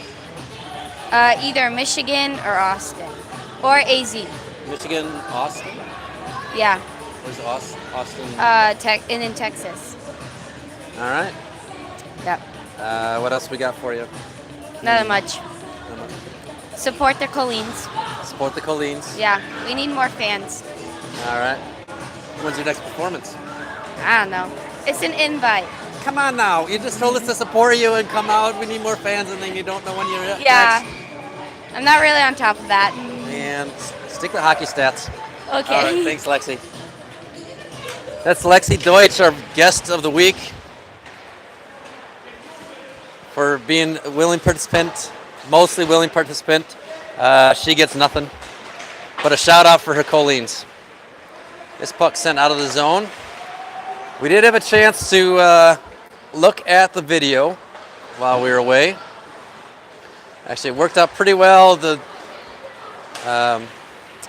B: Either Michigan or Austin, or AZ.
A: Michigan, Austin?
B: Yeah.
A: Where's Austin?
B: And in Texas.
A: All right.
B: Yep.
A: What else we got for you?
B: Not much.
A: Not much.
B: Support the Colleens.
A: Support the Colleens.
B: Yeah. We need more fans.
A: All right. When's your next performance?
B: I don't know. It's an invite.
A: Come on now. You just told us to support you and come out. We need more fans, and then you don't know when you're
B: Yeah.
A: next.
B: I'm not really on top of that.
A: And stick with hockey stats.
B: Okay.
A: All right. Thanks, Lexi. That's Lexi Deutsch, our guest of the week, for being a willing participant, mostly willing participant. She gets nothing but a shout out for her Colleens. This puck sent out of the zone. We did have a chance to look at the video while we were away. Actually, it worked out pretty well. The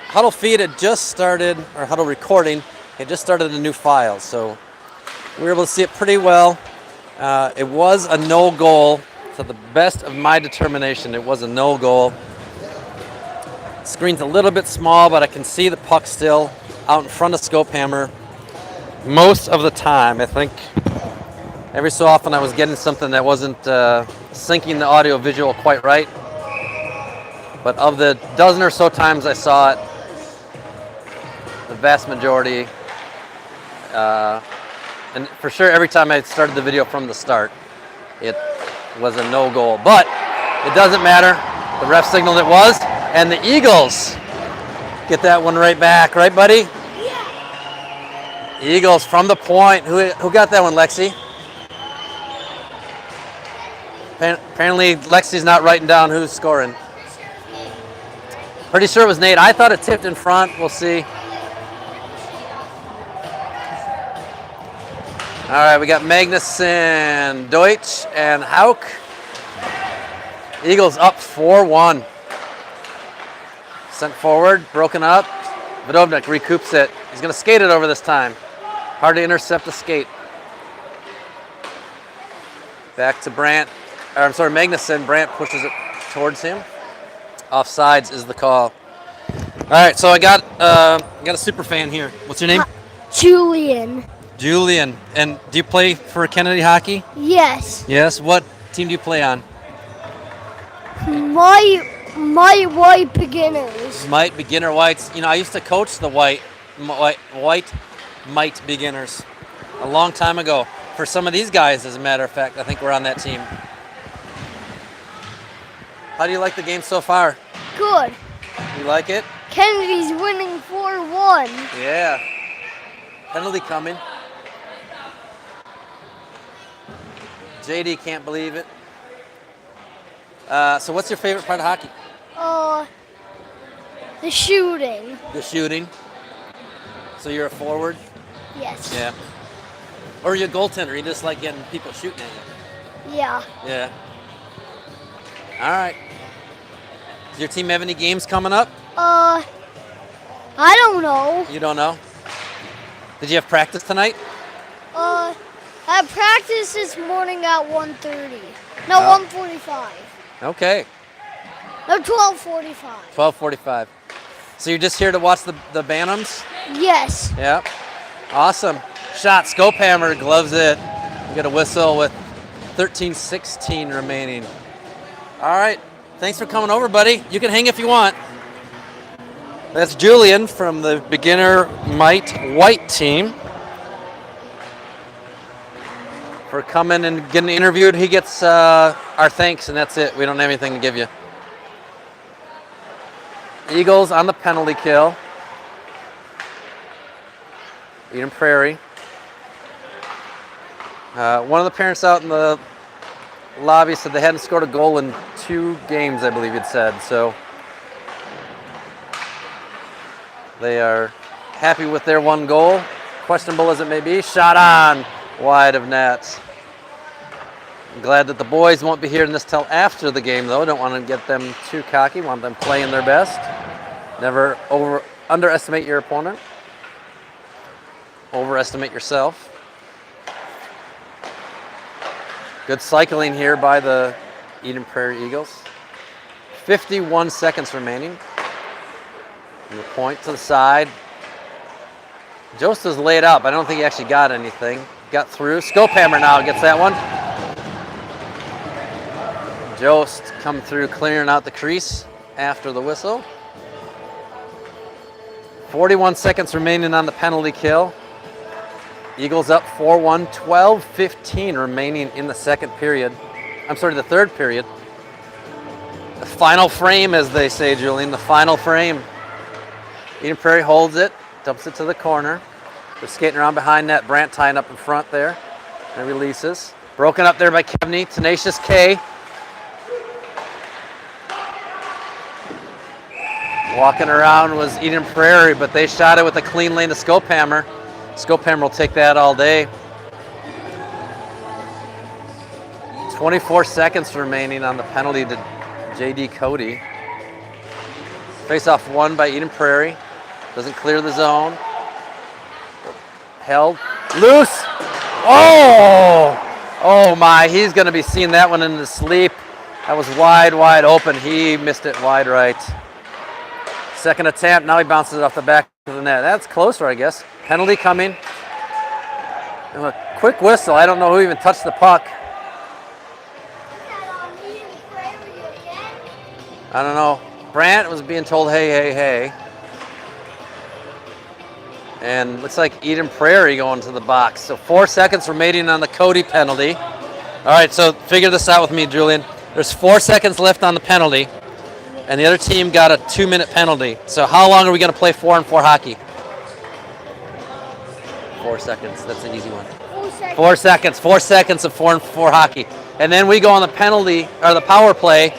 A: Huddle feed had just started, or Huddle recording, it just started a new file, so we were able to see it pretty well. It was a no goal. To the best of my determination, it was a no goal. Screen's a little bit small, but I can see the puck still out in front of Scope Hammer most of the time. I think every so often I was getting something that wasn't syncing the audio visual quite right. But of the dozen or so times I saw it, the vast majority, and for sure every time I started the video from the start, it was a no goal. But it doesn't matter. The ref signaled it was, and the Eagles get that one right back, right, buddy? Yeah. Eagles from the point. Who got that one, Lexi? Apparently, Lexi's not writing down who's scoring. Pretty sure it was Nate. I thought it tipped in front. We'll see. All right, we got Magnuson, Deutsch, and Hauk. Eagles up 4-1. Sent forward, broken up. Vodovnik recoups it. He's going to skate it over this time. Hard to intercept the skate. Back to Magnuson. Brandt pushes it towards him. Offsides is the call. All right, so I got a super fan here. What's your name?
C: Julian.
A: Julian. And do you play for Kennedy Hockey?
C: Yes.
A: Yes. What team do you play on?
C: My white beginners.
A: Might beginner whites. You know, I used to coach the white might beginners a long time ago. For some of these guys, as a matter of fact, I think we're on that team. How do you like the game so far?
C: Good.
A: You like it?
C: Kennedy's winning 4-1.
A: Yeah. Penalty coming. JD can't believe it. So what's your favorite part of hockey?
C: The shooting.
A: The shooting. So you're a forward?
C: Yes.
A: Yeah. Or you're a goaltender. You just like getting people shooting at you.
C: Yeah.
A: Yeah. All right. Does your team have any games coming up?
C: I don't know.
A: You don't know? Did you have practice tonight?
C: I had practice this morning at 1:30. No, 1:45.
A: Okay.
C: No, 12:45.
A: 12:45. So you're just here to watch the Bantams?
C: Yes.
A: Yep. Awesome. Shot. Scope Hammer gloves it. You get a whistle with 13:16 remaining. All right. Thanks for coming over, buddy. You can hang if you want. That's Julian from the beginner Might White team. For coming and getting interviewed, he gets our thanks, and that's it. We don't have anything to give you. Eagles on the penalty kill. Eden Prairie. One of the parents out in the lobby said they hadn't scored a goal in 2 games, I believe it said. So they are happy with their 1 goal. Questionable as it may be. Shot on wide of net. I'm glad that the boys won't be hearing this till after the game, though. Don't want to get them too cocky. Want them playing their best. Never underestimate your opponent. Overestimate yourself. Good cycling here by the Eden Prairie Eagles. 51 seconds remaining. And the point to the side. Jost is laid up. I don't think he actually got anything. Got through. Scope Hammer now gets that one. Jost come through clearing out the crease after the whistle. 41 seconds remaining on the penalty kill. Eagles up 4-1, 12-15 remaining in the second period. I'm sorry, the third period. The final frame, as they say, Julian, the final frame. Eden Prairie holds it, dumps it to the corner. They're skating around behind net. Brandt tying up in front there. And releases. Broken up there by Kevney. Tenacious K. Walking around was Eden Prairie, but they shot it with a clean lane to Scope Hammer. Scope Hammer will take that all day. 24 seconds remaining on the penalty to J.D. Cody. Face-off won by Eden Prairie. Doesn't clear the zone. Held. Loose. Oh! Oh my, he's going to be seeing that one in his sleep. That was wide, wide open. He missed it wide right. Second attempt, now he bounces it off the back of the net. That's closer, I guess. Penalty coming. And a quick whistle. I don't know who even touched the puck. I don't know. Brandt was being told, hey, hey, hey. And looks like Eden Prairie going to the box. So 4 seconds remaining on the Cody penalty. All right, so figure this out with me, Julian. There's 4 seconds left on the penalty. And the other team got a 2-minute penalty. So how long are we going to play 4-on-4 hockey? 4 seconds. That's an easy one. 4 seconds. 4 seconds of 4-on-4 hockey. And then we go on the penalty, or the power play,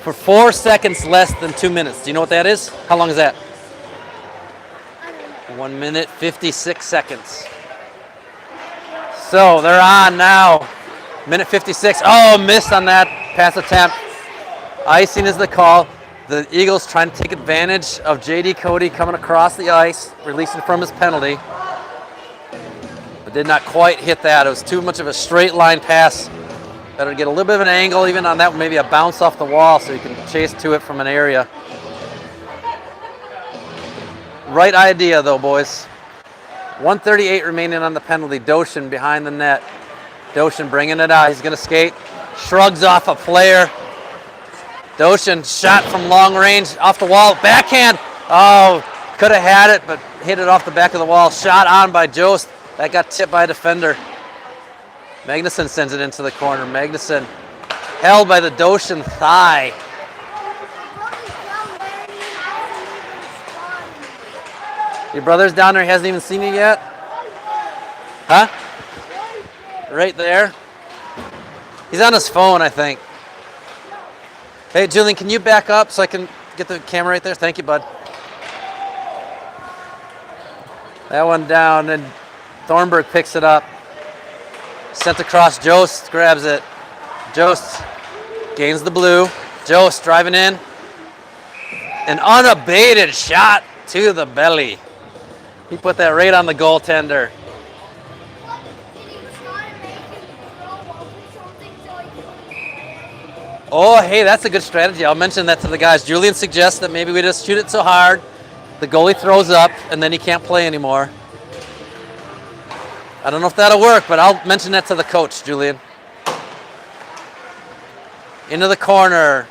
A: for 4 seconds less than 2 minutes. Do you know what that is? How long is that? 1 minute, 56 seconds. So they're on now. Minute 56. Oh, missed on that pass attempt. Icing is the call. The Eagles trying to take advantage of J.D. Cody coming across the ice, releasing from his penalty. But did not quite hit that. It was too much of a straight line pass. Better get a little bit of an angle even on that, maybe a bounce off the wall so you can chase to it from an area. Right idea though, boys. 1:38 remaining on the penalty. Doshin behind the net. Doshin bringing it out. He's going to skate. Shrugs off a player. Doshin shot from long range off the wall. Backhand. Oh, could have had it, but hit it off the back of the wall. Shot on by Jost. That got tipped by a defender. Magnuson sends it into the corner. Magnuson held by the Doshin thigh. Your brother's down there. He hasn't even seen it yet? Huh? Right there. He's on his phone, I think. Hey, Julian, can you back up so I can get the camera right there? Thank you, bud. That one down, and Thornburg picks it up. Sent across, Jost grabs it. Jost gains the blue. Jost driving in. An unabated shot to the belly. He put that right on the goaltender. Oh, hey, that's a good strategy. I'll mention that to the guys. Julian suggests that maybe we just shoot it so hard, the goalie throws up, and then he can't play anymore. I don't know if that'll work, but I'll mention that to the coach, Julian. Into the corner.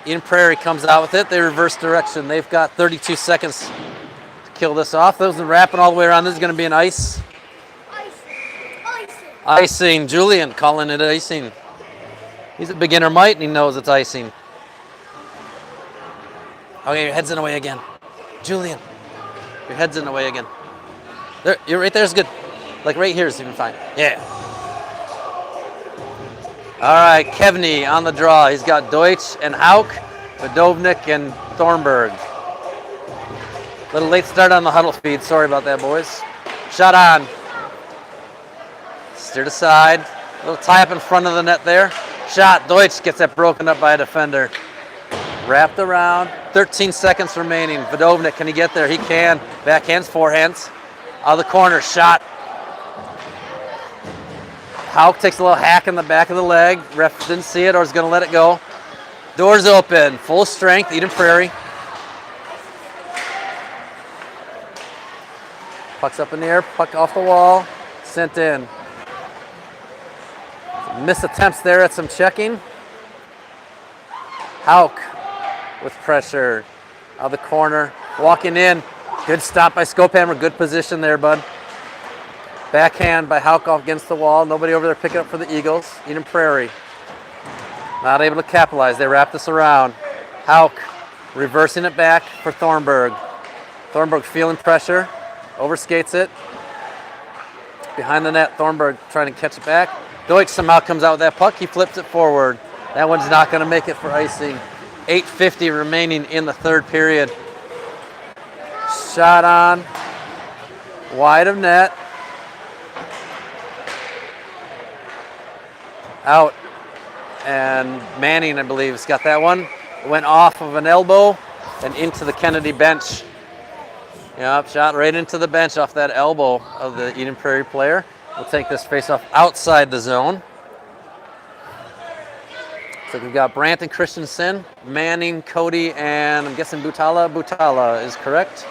A: Eden Prairie comes out with it. They reverse direction. They've got 32 seconds to kill this off. Those are wrapping all the way around. This is going to be an ice. Icing. Julian calling it icing. He's a beginner mite and he knows it's icing. Okay, your head's in the way again. Julian, your head's in the way again. There, you're right there is good. Like right here is even fine. Yeah. All right, Kevney on the draw. He's got Deutsch and Hauk, Vadovnik and Thornburg. Little late start on the huddle feed. Sorry about that, boys. Shot on. Steered aside. Little tie up in front of the net there. Shot. Deutsch gets that broken up by a defender. Wrapped around. 13 seconds remaining. Vadovnik, can he get there? He can. Backhands, forehands. Out of the corner. Shot. Hauk takes a little hack in the back of the leg. Ref didn't see it or is going to let it go. Doors open. Full strength. Eden Prairie. Puck's up in the air. Puck off the wall. Sent in. Missed attempts there at some checking. Hauk with pressure. Out of the corner. Walking in. Good stop by Skopehammer. Good position there, bud. Backhand by Hauk off against the wall. Nobody over there picking up for the Eagles. Eden Prairie. Not able to capitalize. They wrap this around. Hauk reversing it back for Thornburg. Thornburg feeling pressure. Overskates it. Behind the net, Thornburg trying to catch it back. Deutsch somehow comes out with that puck. He flips it forward. That one's not going to make it for icing. 8:50 remaining in the third period. Shot on. Wide of net. Out. And Manning, I believe, has got that one. It went off of an elbow and into the Kennedy bench. Yep, shot right into the bench off that elbow of the Eden Prairie player. We'll take this face-off outside the zone. So we've got Brandt and Christensen, Manning, Cody, and I'm guessing Butala. Butala is correct.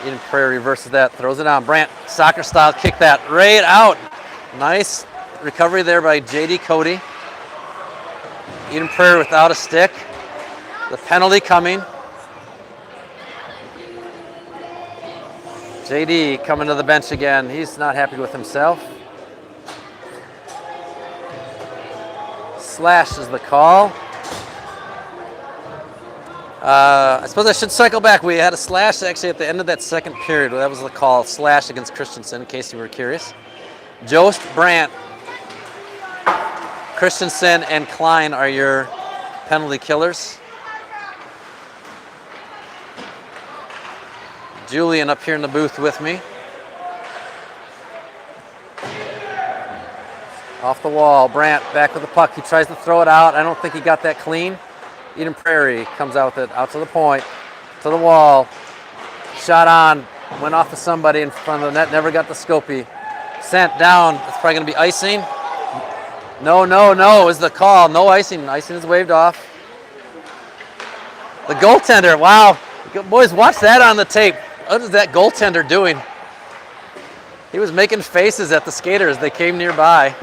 A: Eden Prairie reverses that, throws it on. Brandt, soccer style, kick that right out. Nice recovery there by J.D. Cody. Eden Prairie without a stick. The penalty coming. J.D. coming to the bench again. He's not happy with himself. Slash is the call. I suppose I should cycle back. We had a slash actually at the end of that second period. That was the call. Slash against Christensen, in case you were curious. Jost, Brandt, Christensen, and Klein are your penalty killers. Julian up here in the booth with me. Off the wall, Brandt back with the puck. He tries to throw it out. I don't think he got that clean. Eden Prairie comes out with it, out to the point, to the wall. Shot on, went off to somebody in front of the net, never got the Scopy. Sent down, it's probably gonna be icing. No, is the call. No icing, icing is waved off. The goaltender, wow. Boys, watch that on the tape. What is that goaltender doing? He was making faces at the skaters. They came nearby.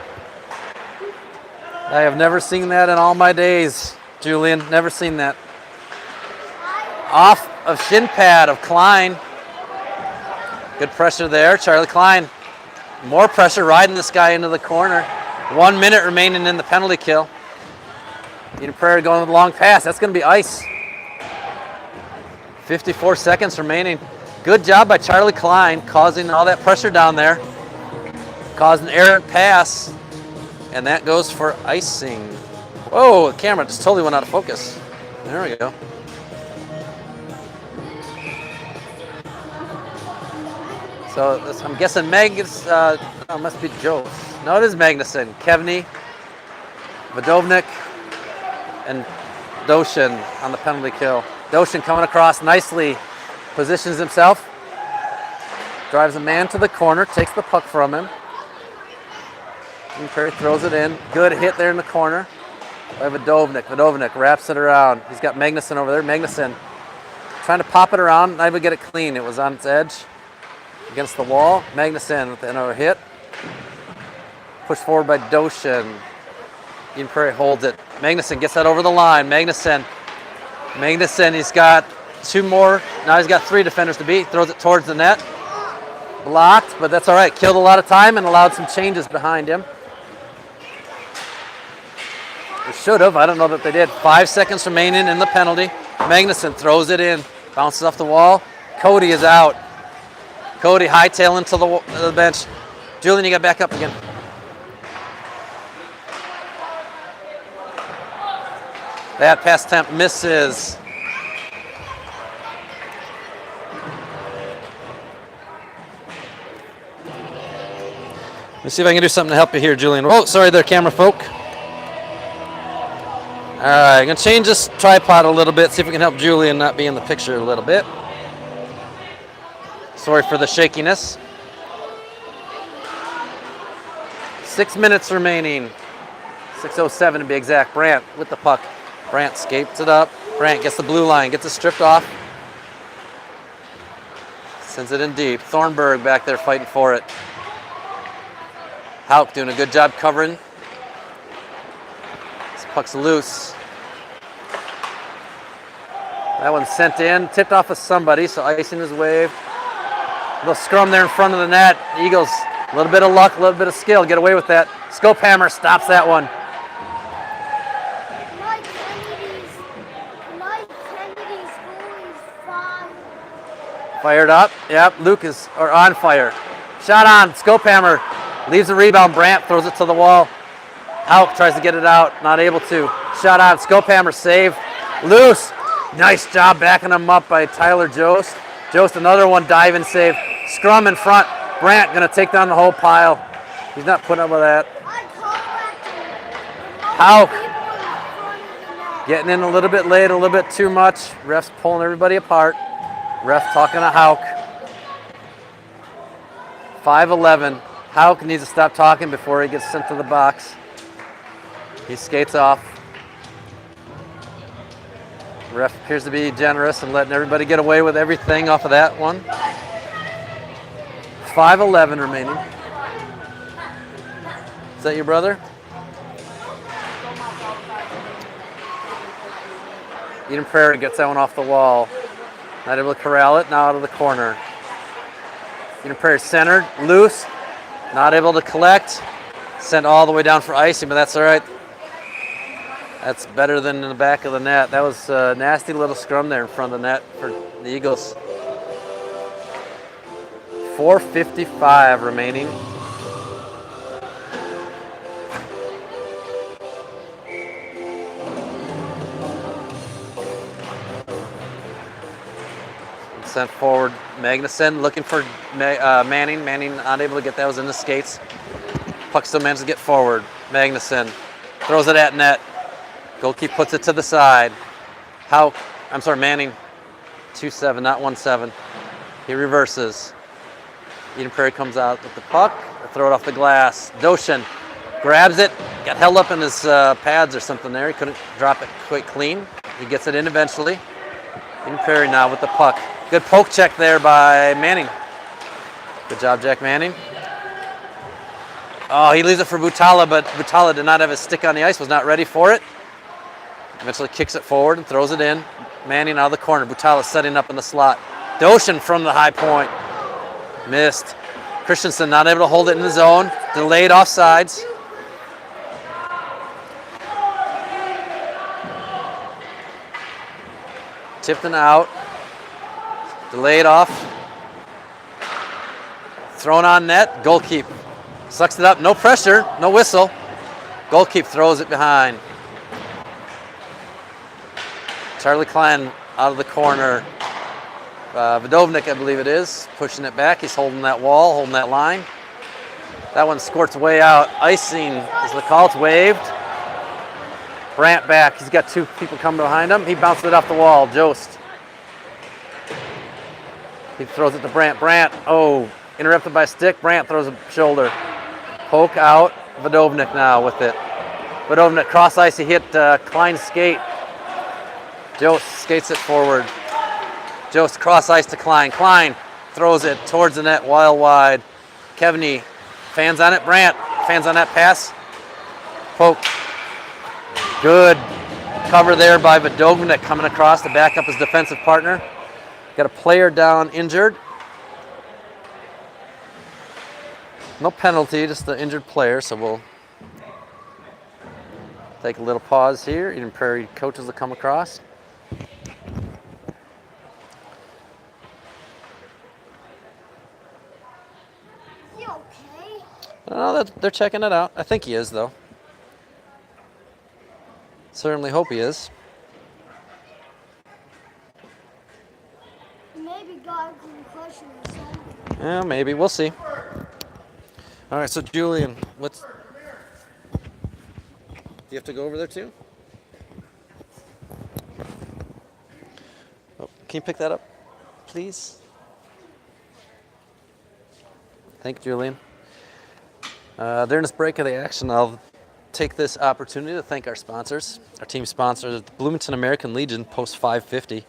A: I have never seen that in all my days, Julian. Never seen that. Off of shin pad of Klein. Good pressure there. Charlie Klein. More pressure riding this guy into the corner. 1 minute remaining in the penalty kill. Eden Prairie going with a long pass. That's going to be ice. 54 seconds remaining. Good job by Charlie Klein causing all that pressure down there. Caused an errant pass. And that goes for icing. Whoa, the camera just totally went out of focus. There we go. So this, I'm guessing Meg is, no, it must be Joe. No, it is Magnuson. Kevney, Vadovnik, and Doshin on the penalty kill. Doshin coming across nicely. Positions himself, drives a man to the corner, takes the puck from him. And Prairie throws it in. Good hit there in the corner by Vadovnik. Vadovnik wraps it around. He's got Magnuson over there. Magnuson trying to pop it around, not even get it clean. It was on its edge against the wall. Magnuson with another hit. Pushed forward by Doshin. Eden Prairie holds it. Magnuson gets that over the line. Magnuson, he's got two more. Now he's got three defenders to beat. Throws it towards the net. Blocked, but that's all right. Killed a lot of time and allowed some changes behind him. should have. I don't know that they did. 5 seconds remaining in the penalty. Magnuson throws it in, bounces off the wall. Cody is out. Cody hightailing to the bench. Julian, you got back up again. That pass attempt misses. Let's see if I can do something to help you here, Julian. Oh, sorry there, camera folk. All right, I'm going to change this tripod a little bit, see if we can help Julian not be in the picture a little bit. Sorry for the shakiness. 6 minutes remaining. 6:07 to be exact. Brandt with the puck. Brandt skates it up. Brandt gets the blue line, gets it stripped off. Sends it in deep. Thornburg back there fighting for it. Hauk doing a good job covering. This puck's loose. That one's sent in, tipped off of somebody, so icing is waved. Little scrum there in front of the net. Eagles, a little bit of luck, a little bit of skill, get away with that. Scopehammer stops that one. Fired up. Yep, Luke is on fire. Shot on. Scopehammer leaves the rebound. Brandt throws it to the wall. Hauk tries to get it out. Not able to. Shot on. Scopehammer save. Loose. Nice job backing him up by Tyler Jost. Jost another one. Dive and save. Scrum in front. Brandt going to take down the whole pile. He's not putting up with that. Hauk getting in a little bit late, a little bit too much. Refs pulling everybody apart. Ref talking to Hauk. 5:11. Hauk needs to stop talking before he gets sent to the box. He skates off. Ref appears to be generous and letting everybody get away with everything off of that one. 5:11 remaining. Is that your brother? Eden Prairie gets that one off the wall. Not able to corral it, now out of the corner. Eden Prairie centered, loose, not able to collect. Sent all the way down for icing, but that's all right. That's better than in the back of the net. That was a nasty little scrum there in front of the net for the Eagles. 4:55 remaining. Sent forward. Magnuson looking for Manning. Manning not able to get that. Was in the skates. Puck still managed to get forward. Magnuson throws it at net. Goalkeeper puts it to the side. Manning. 2-7, not 1-7. He reverses. Eden Prairie comes out with the puck. Throw it off the glass. Doshin grabs it. Got held up in his pads or something there. He couldn't drop it quite clean. He gets it in eventually. Eden Prairie now with the puck. Good poke check there by Manning. Good job, Jack Manning. Oh, he leaves it for Butala, but Butala did not have his stick on the ice, was not ready for it. Eventually kicks it forward and throws it in. Manning out of the corner. Butala setting up in the slot. Doshin from the high point. Missed. Christensen not able to hold it in the zone. Delayed offsides. Tipton out. Delayed off. Thrown on net. Goalkeeper sucks it up. No pressure. No whistle. Goalkeeper throws it behind. Charlie Klein out of the corner. Vodovnik, I believe it is, pushing it back. He's holding that wall, holding that line. That one squirts way out. Icing is the call. It's waved. Brandt back. He's got two people coming behind him. He bounced it off the wall. Jost. He throws it to Brandt. Brandt, interrupted by a stick. Brandt throws a shoulder. Poke out. Vodovnik now with it. Vodovnik cross ice. He hit Klein's skate. Jost skates it forward. Jost cross ice to Klein. Klein throws it towards the net, wide. Kevney fans on it. Brandt fans on that pass. Poke. Good cover there by Vodovnik coming across to back up his defensive partner. Got a player down injured. No penalty, just the injured player, so we'll Take a little pause here. Eden Prairie coaches will come across.
C: You okay?
A: Oh, they're checking it out. I think he is, though. Certainly hope he is.
C: Maybe got a concussion or something.
A: Yeah, maybe. We'll see. All right, so Julian, what's... Do you have to go over there too? Oh, can you pick that up, please? Thank you, Julian. During this break of the action, I'll take this opportunity to thank our sponsors. Our team sponsors, the Bloomington American Legion, Post 550.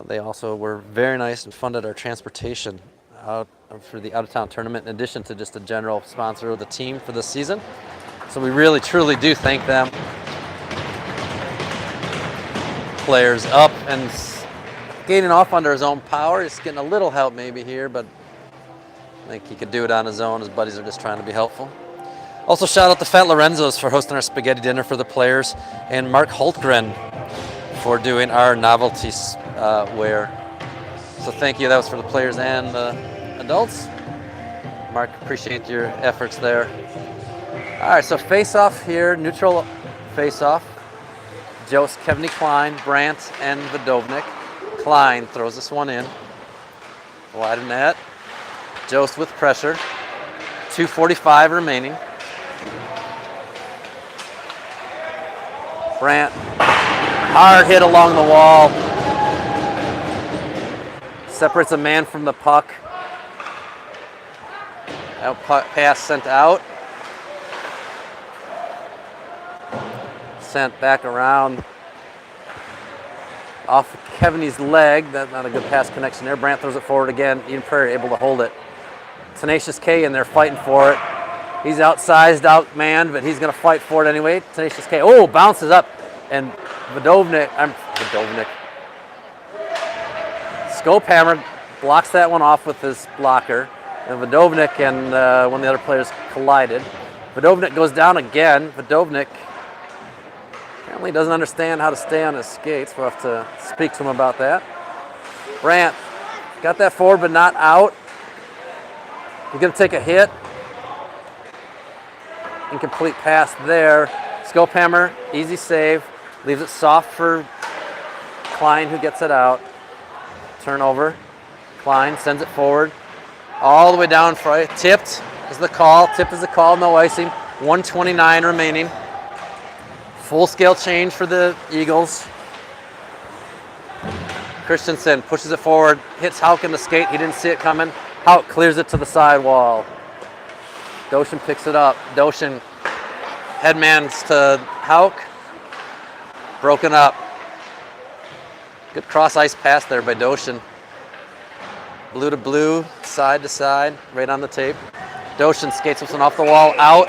A: They also were very nice and funded our transportation out for the out-of-town tournament, in addition to just a general sponsor of the team for this season. So we really, truly do thank them. Players up and skating off under his own power. He's getting a little help maybe here, but I think he could do it on his own. His buddies are just trying to be helpful. Also, shout out to Fat Lorenzo's for hosting our spaghetti dinner for the players, and Mark Holtgren for doing our novelty wear. So thank you. That was for the players and the adults. Mark, appreciate your efforts there. All right, so face-off here, neutral face-off. Jost, Kevney Klein, Brandt, and Vodovnik. Klein throws this one in. Wide of net. Jost with pressure. 2:45 remaining. Brandt, hard hit along the wall. Separates a man from the puck. Out pass sent out. Sent back around off Kevney's leg. That's not a good pass connection there. Brandt throws it forward again. Eden Prairie able to hold it. Tenacious K in there fighting for it. He's outsized, outmanned, but he's going to fight for it anyway. Tenacious K, oh, bounces up. And Vodovnik. Skopehammer blocks that one off with his blocker. And Vodovnik and one of the other players collided. Vodovnik goes down again. Vodovnik apparently doesn't understand how to stay on his skates. We'll have to speak to him about that. Brandt got that forward but not out. He's going to take a hit. Incomplete pass there. Skopehammer, easy save. Leaves it soft for Klein, who gets it out. Turnover. Klein sends it forward. All the way down. Tipped is the call. Tip is the call. No icing. 1:29 remaining. Full-scale change for the Eagles. Christensen pushes it forward. Hits Hauk in the skate. He didn't see it coming. Hauk clears it to the sidewall. Doshin picks it up. Doshin headmans to Hauk. Broken up. Good cross-ice pass there by Doshin. Blue to blue, side to side, right on the tape. Doshin skates this one off the wall, out.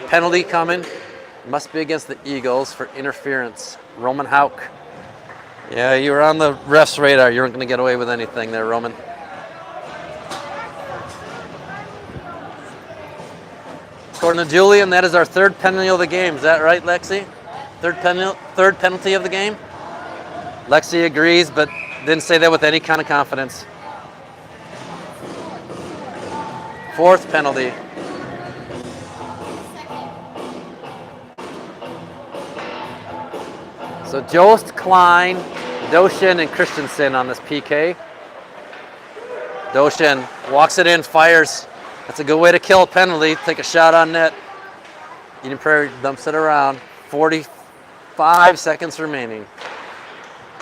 A: Penalty coming. Must be against the Eagles for interference. Roman Hauk. Yeah, you were on the ref's radar. You weren't going to get away with anything there, Roman. According to Julian, that is our third penalty of the game. Is that right, Lexi? Third penalty of the game? Lexi agrees, but didn't say that with any kind of confidence. Fourth penalty. So Jost, Klein, Doshin, and Christensen on this PK. Doshin walks it in, fires. That's a good way to kill a penalty. Take a shot on net. Eden Prairie dumps it around. 45 seconds remaining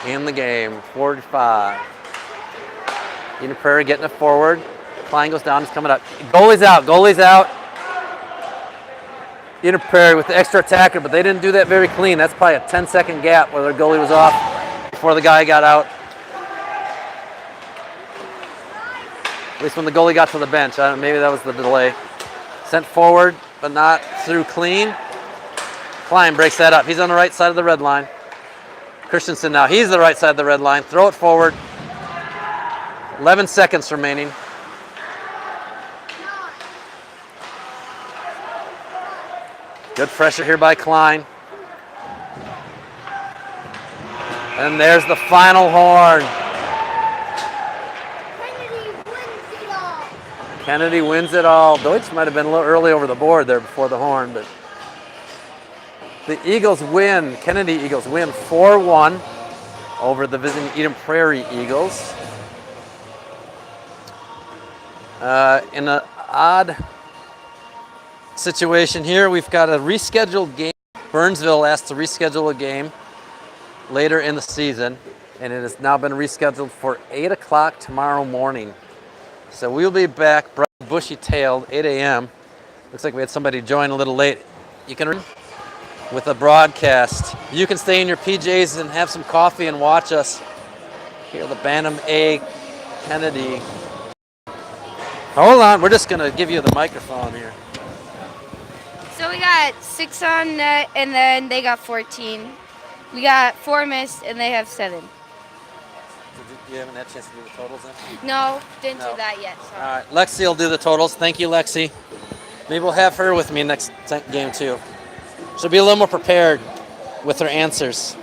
A: in the game. 45. Eden Prairie getting it forward. Klein goes down, he's coming up. Goalie's out, goalie's out. Eden Prairie with the extra attacker, but they didn't do that very clean. That's probably a 10-second gap where their goalie was off before the guy got out. At least when the goalie got to the bench. I don't know, maybe that was the delay. Sent forward, but not through clean. Klein breaks that up. He's on the right side of the red line. Christensen now, he's the right side of the red line. Throw it forward. 11 seconds remaining. Good pressure here by Klein. And there's the final horn. Kennedy wins it all. Deutsch might have been a little early over the board there before the horn, but the Eagles win. Kennedy Eagles win 4-1 over the visiting Eden Prairie Eagles. In an odd situation here, we've got a rescheduled game. Burnsville asked to reschedule a game later in the season, and it has now been rescheduled for 8 o'clock tomorrow morning. So we'll be back, bright bushy-tailed, 8 a.m. Looks like we had somebody join a little late. You can with a broadcast. You can stay in your PJs and have some coffee and watch us. Here, the Bantam A Kennedy. Hold on, we're just gonna give you the microphone here.
B: So we got 6 on net, and then they got 14. We got 4 missed, and they have 7.
A: You haven't had a chance to do the totals then?
B: No, didn't
A: No.
B: do that yet. Sorry.
A: All right, Lexi will do the totals. Thank you, Lexi. Maybe we'll have her with me next game too. She'll be a little more prepared with her answers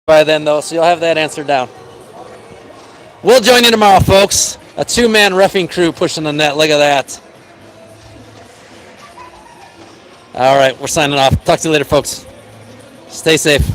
A: by then, though, so you'll have that answer down. We'll join you tomorrow, folks. A 2-man reffing crew pushing the net. Look at that. All right, we're signing off. Talk to you later, folks. Stay safe.